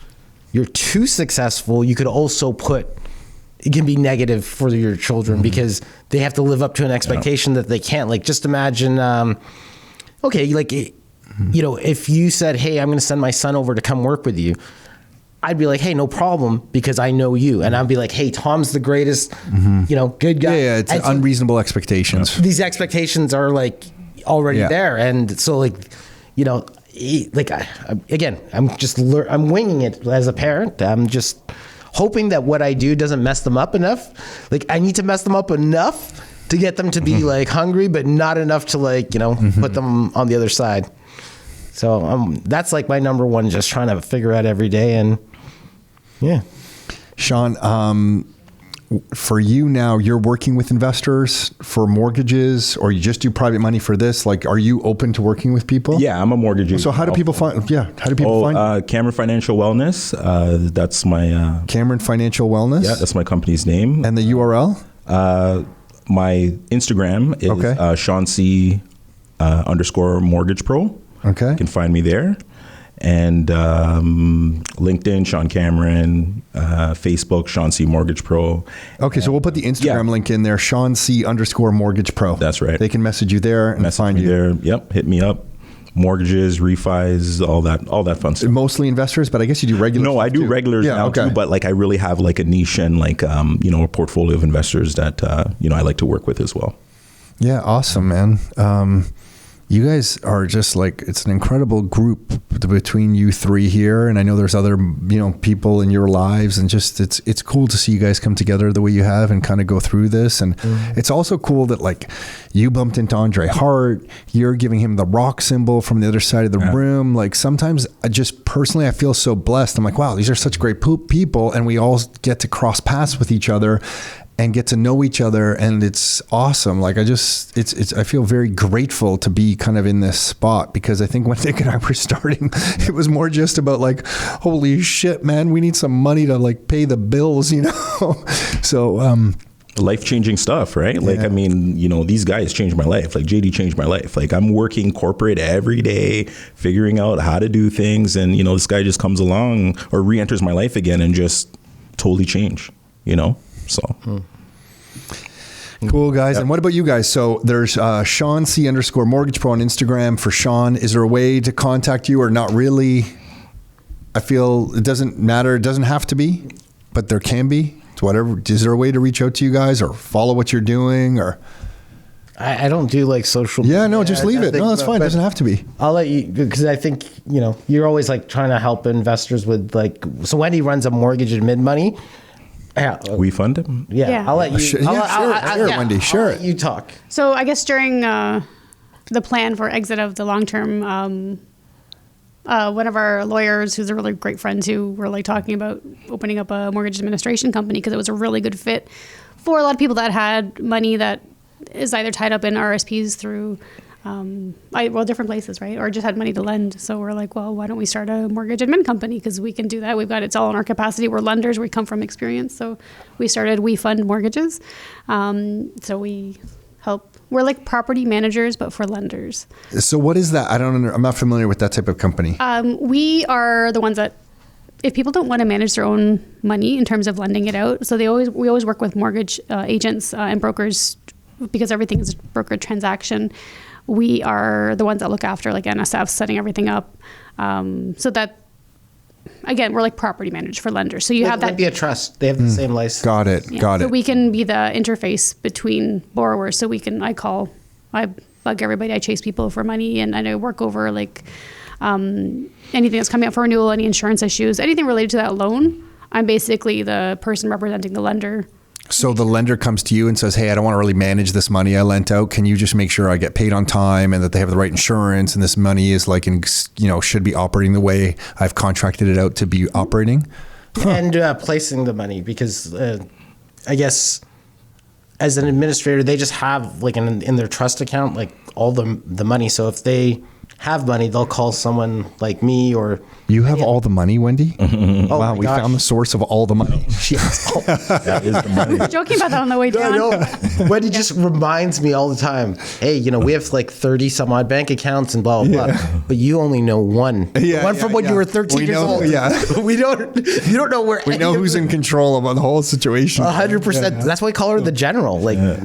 Speaker 1: you're too successful, you could also it can be negative for your children because they have to live up to an expectation that they can't. Like just imagine, if you said, hey, I'm going to send my son over to come work with you, I'd be like, hey, no problem, because I know you. And I'd be like, hey, Tom's the greatest, good guy.
Speaker 2: Yeah, it's unreasonable expectations.
Speaker 1: These expectations are like already there. And so I'm winging it as a parent. I'm just hoping that what I do doesn't mess them up enough. Like I need to mess them up enough to get them to be like hungry, but not enough to put them on the other side. So that's like my number one, just trying to figure out every day. And
Speaker 2: Shawn, for you now, you're working with investors for mortgages, or you just do private money for this? Like, are you open to working with people?
Speaker 3: Yeah, I'm a mortgage agent.
Speaker 2: So how do people find? Yeah, how do people find?
Speaker 3: Cameron Financial Wellness. That's my
Speaker 2: Cameron Financial Wellness.
Speaker 3: Yeah, that's my company's name.
Speaker 2: And the URL?
Speaker 3: My Instagram is Shawn C _mortgage pro. Okay, you can find me there. And LinkedIn, Shawn Cameron, Facebook, Shawn C Mortgage Pro.
Speaker 2: Okay, so we'll put the Instagram link in there, Shawn C _mortgage pro.
Speaker 3: That's right.
Speaker 2: They can message you there and find you
Speaker 3: there. Yep, hit me up. Mortgages, refis, all that fun stuff.
Speaker 2: Mostly investors, but I guess you do regulars.
Speaker 3: No, I do regulars now too. But like I really have like a niche and like a portfolio of investors that I like to work with as well.
Speaker 2: Yeah, awesome, man. You guys are just like, it's an incredible group between you three here. And I know there's other, people in your lives, and just, it's cool to see you guys come together the way you have and kind of go through this. And it's also cool that like you bumped into Andre Hart, you're giving him the rock symbol from the other side of the room. Like sometimes I feel so blessed. I'm like, wow, these are such great people. And we all get to cross paths with each other. and get to know each other, and it's awesome. Like I feel very grateful to be kind of in this spot, because I think when Nick and I were starting, it was more just about like, holy shit, man, we need some money to like pay the bills, you know? So,
Speaker 3: life-changing stuff, right? Like, I mean, you know, these guys changed my life. Like JD changed my life. Like I'm working corporate every day, figuring out how to do things. And, you know, this guy just comes along or re-enters my life again and just totally change, you know? So.
Speaker 2: Cool, guys. And what about you guys? So there's Shawn C _ Mortgage Pro on Instagram for Shawn. Is there a way to contact you, or not really? I feel it doesn't matter. It doesn't have to be, but there can be. Whatever. Is there a way to reach out to you guys or follow what you're doing? Or
Speaker 1: I don't do like social
Speaker 2: yeah,
Speaker 1: media.
Speaker 2: no, just leave it. No, that's fine. It doesn't have to be.
Speaker 1: I'll let you, because I think, you know, you're always like trying to help investors with like, so Wendy runs a mortgage admin money. Yeah.
Speaker 3: We fund him.
Speaker 1: Yeah. I'll let you.
Speaker 2: Sure, Wendy. Sure.
Speaker 1: I'll let you talk.
Speaker 4: So I guess during the plan for exit of the long-term, one of our lawyers, who's a really great friend too, were like talking about opening up a mortgage administration company, because it was a really good fit for a lot of people that had money that is either tied up in RSPs through, different places, right? Or just had money to lend. So we're like, well, why don't we start a mortgage admin company? Because we can do that. It's all in our capacity. We're lenders. We come from experience. So we started We Fund Mortgages. So we help. We're like property managers, but for lenders.
Speaker 2: So what is that? I'm not familiar with that type of company.
Speaker 4: We are the ones that, if people don't want to manage their own money in terms of lending it out, so we always work with mortgage agents and brokers, because everything is a brokered transaction. We are the ones that look after like NSF, setting everything up, so that, again, we're like property managers for lenders. So you have that.
Speaker 1: Be a trust. They have the same license.
Speaker 2: Got it.
Speaker 4: So we can be the interface between borrowers. So we can, I bug everybody. I chase people for money, and I work over like anything that's coming up for renewal, any insurance issues, anything related to that loan. I'm basically the person representing the lender.
Speaker 2: So the lender comes to you and says, hey, I don't want to really manage this money I lent out. Can you just make sure I get paid on time and that they have the right insurance, and this money is like, should be operating the way I've contracted it out to be operating?
Speaker 1: And placing the money, because I guess as an administrator, they just have like in their trust account, like all the money. So if they have money, they'll call someone like me or...
Speaker 2: You have all the money, Wendy?
Speaker 1: Oh
Speaker 2: wow, we found the source of all the money.
Speaker 3: That is the money.
Speaker 4: I was joking about that on the way down.
Speaker 1: No. Wendy just reminds me all the time, hey, we have like 30 some odd bank accounts and blah, blah, blah. But you only know one. One from when you were 13 years old.
Speaker 2: Yeah.
Speaker 1: You don't know where...
Speaker 2: We know who's in control of the whole situation.
Speaker 1: 100%. That's why we call her the general.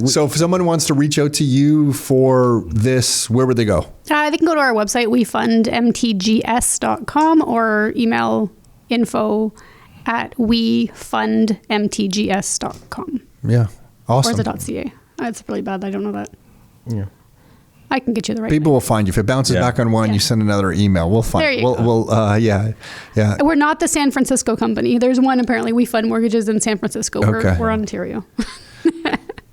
Speaker 2: So if someone wants to reach out to you for this, where would they go?
Speaker 4: They can go to our website, wefundmtgs.com, or email info@wefundmtgs.com.
Speaker 2: Yeah. Awesome.
Speaker 4: Or is it .ca? It's really bad. I don't know that.
Speaker 1: Yeah.
Speaker 4: I can get you the right
Speaker 2: People will find you. If it bounces back on one, you send another email. We'll find.
Speaker 4: There you go.
Speaker 2: Yeah.
Speaker 4: We're not the San Francisco company. There's one, apparently, We Fund Mortgages in San Francisco.
Speaker 2: Okay.
Speaker 4: We're Ontario.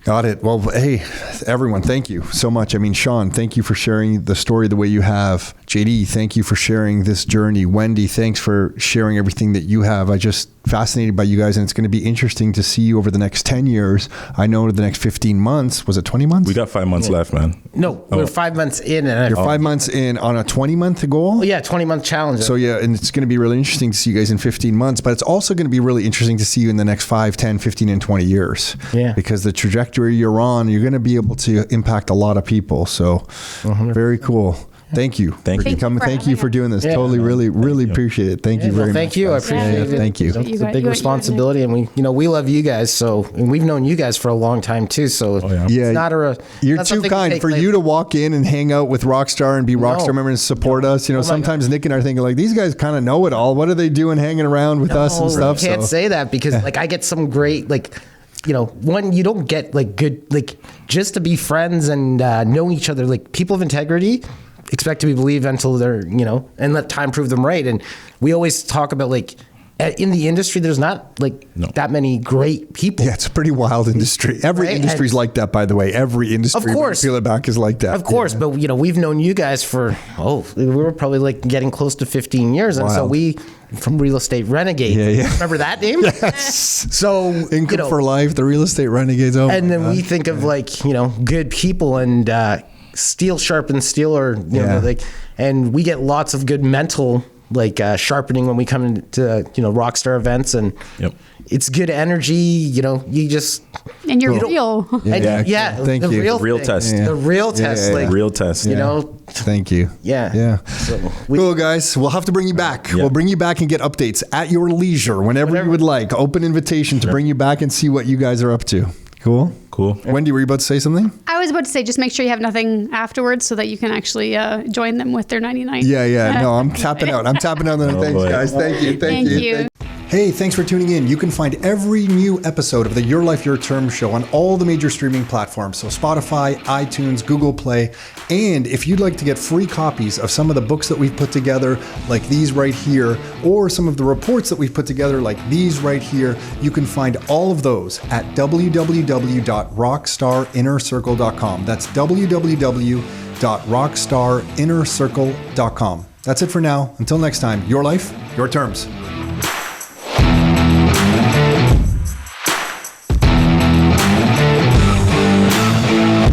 Speaker 2: Got it. Well, hey, everyone, thank you so much. I mean, Shawn, thank you for sharing the story the way you have. JD, thank you for sharing this journey. Wendy, thanks for sharing everything that you have. I just fascinated by you guys, and it's going to be interesting to see you over the next 10 years. I know the next 15 months. Was it 20 months?
Speaker 3: We got 5 months left, man.
Speaker 1: No, we're 5 months in. And
Speaker 2: You're 5 months in on a 20-month goal?
Speaker 1: Oh, yeah, 20-month challenge.
Speaker 2: So, yeah, and it's going to be really interesting to see you guys in 15 months, but it's also going to be really interesting to see you in the next 5, 10, 15, and 20 years.
Speaker 1: Yeah.
Speaker 2: Because the trajectory you're on, you're going to be able to impact a lot of people. So, 100%. Very cool. Thank you.
Speaker 3: Thank you.
Speaker 2: Thank you for doing this. Yeah. Totally, really appreciate it. Thank you very much.
Speaker 1: Thank you. I appreciate it.
Speaker 2: Thank you.
Speaker 1: It's a big responsibility, and we love you guys. So, and we've known you guys for a long time too. So, it's not
Speaker 2: you're too kind for you to walk in and hang out with Rockstar and be Rockstar members and support us. Sometimes Nick and I are thinking like, these guys kind of know it all. What are they doing hanging around with us and stuff?
Speaker 1: I can't say that because I get some great one, you don't get good just to be friends and know each other. Like, people of integrity expect to be believed until they're, and let time prove them right. And we always talk about in the industry, there's not like that many great people.
Speaker 2: Yeah, it's a pretty wild industry. Every
Speaker 1: Right?
Speaker 2: industry's
Speaker 1: And-
Speaker 2: like that, by the way. Every industry,
Speaker 1: Of course.
Speaker 2: when you peel it back, is like that.
Speaker 1: Of course, but we've known you guys for we were probably like getting close to 15 years, and so
Speaker 2: Wild.
Speaker 1: we from Real Estate Renegade.
Speaker 2: Yeah.
Speaker 1: Remember that name?
Speaker 2: Yes.
Speaker 1: So
Speaker 2: Income for life, the real estate renegades. Oh,
Speaker 1: and
Speaker 2: my
Speaker 1: then
Speaker 2: God.
Speaker 1: we think of like good people, and steel sharpens steel, or and we get lots of good mental sharpening when we come into Rockstar events, and
Speaker 3: Yep.
Speaker 1: it's good energy. You just
Speaker 4: And you're real.
Speaker 2: Yeah, thank
Speaker 1: the
Speaker 2: you.
Speaker 1: real
Speaker 3: Real
Speaker 1: thing.
Speaker 3: test.
Speaker 1: The real test,
Speaker 2: yeah.
Speaker 1: like
Speaker 3: Real test.
Speaker 2: Thank you.
Speaker 1: Yeah. So
Speaker 2: Cool, guys. We'll have to bring you back.
Speaker 3: Yeah.
Speaker 2: We'll bring you back and get updates at your leisure whenever you would like. Open invitation to bring you back and see what you guys are up to. Cool?
Speaker 3: Cool.
Speaker 2: Wendy, were you about to say something?
Speaker 4: I was about to say, just make sure you have nothing afterwards so that you can actually join them with their 99.
Speaker 2: Yeah. No, I'm tapping out. Thanks,
Speaker 3: boy.
Speaker 2: guys. Thank you.
Speaker 4: Thank you.
Speaker 2: Hey, thanks for tuning in. You can find every new episode of the Your Life, Your Term show on all the major streaming platforms. So Spotify, iTunes, Google Play. And if you'd like to get free copies of some of the books that we've put together, like these right here, or some of the reports that we've put together, like these right here, you can find all of those at www.rockstarinnercircle.com. That's www.rockstarinnercircle.com. That's it for now. Until next time, your life, your terms.